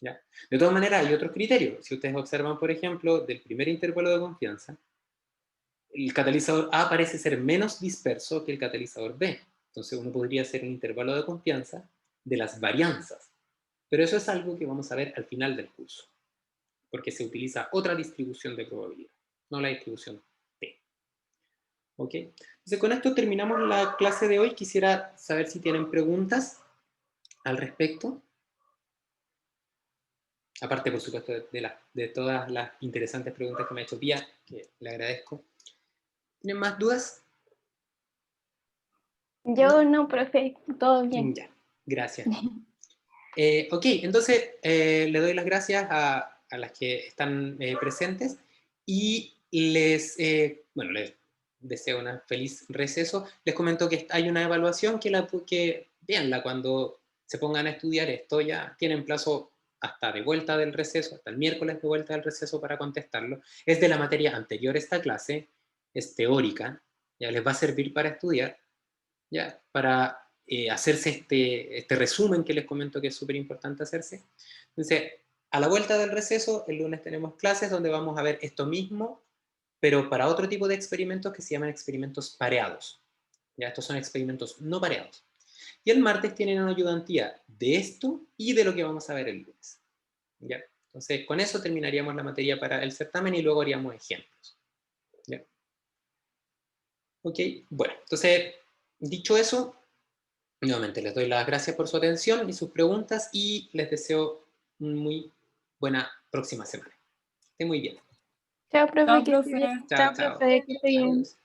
¿Ya? De todas maneras, hay otros criterios. Si ustedes observan, por ejemplo, del primer intervalo de confianza, el catalizador A parece ser menos disperso que el catalizador B. Entonces uno podría hacer un intervalo de confianza de las varianzas. Pero eso es algo que vamos a ver al final del curso, porque se utiliza otra distribución de probabilidad, no la distribución T. ¿Ok? Entonces con esto terminamos la clase de hoy. Quisiera saber si tienen preguntas al respecto. Aparte, por supuesto, de todas las interesantes preguntas que me ha hecho Pía, que le agradezco. ¿Tienen más dudas? Yo no, profe, todo bien. Ya, gracias. Ok, entonces le doy las gracias a las que están presentes y les deseo un feliz receso. Les comento que hay una evaluación que véanla cuando se pongan a estudiar esto. Ya tienen plazo hasta de vuelta del receso, hasta el miércoles de vuelta del receso para contestarlo. Es de la materia anterior a esta clase, es teórica, ya les va a servir para estudiar, ya, para hacerse este resumen que les comento que es súper importante hacerse. Entonces, a la vuelta del receso, el lunes tenemos clases donde vamos a ver esto mismo, pero para otro tipo de experimentos que se llaman experimentos pareados. Ya, estos son experimentos no pareados. Y el martes tienen una ayudantía de esto y de lo que vamos a ver el lunes. ¿Ya? Entonces, con eso terminaríamos la materia para el certamen y luego haríamos ejemplos. ¿Ya? Ok, bueno, entonces, dicho eso, nuevamente les doy las gracias por su atención y sus preguntas y les deseo una muy buena próxima semana. Que esté muy bien. Chao, profe, Chao, que esté bien. profe. Chao, chao. Que esté bien. Adiós.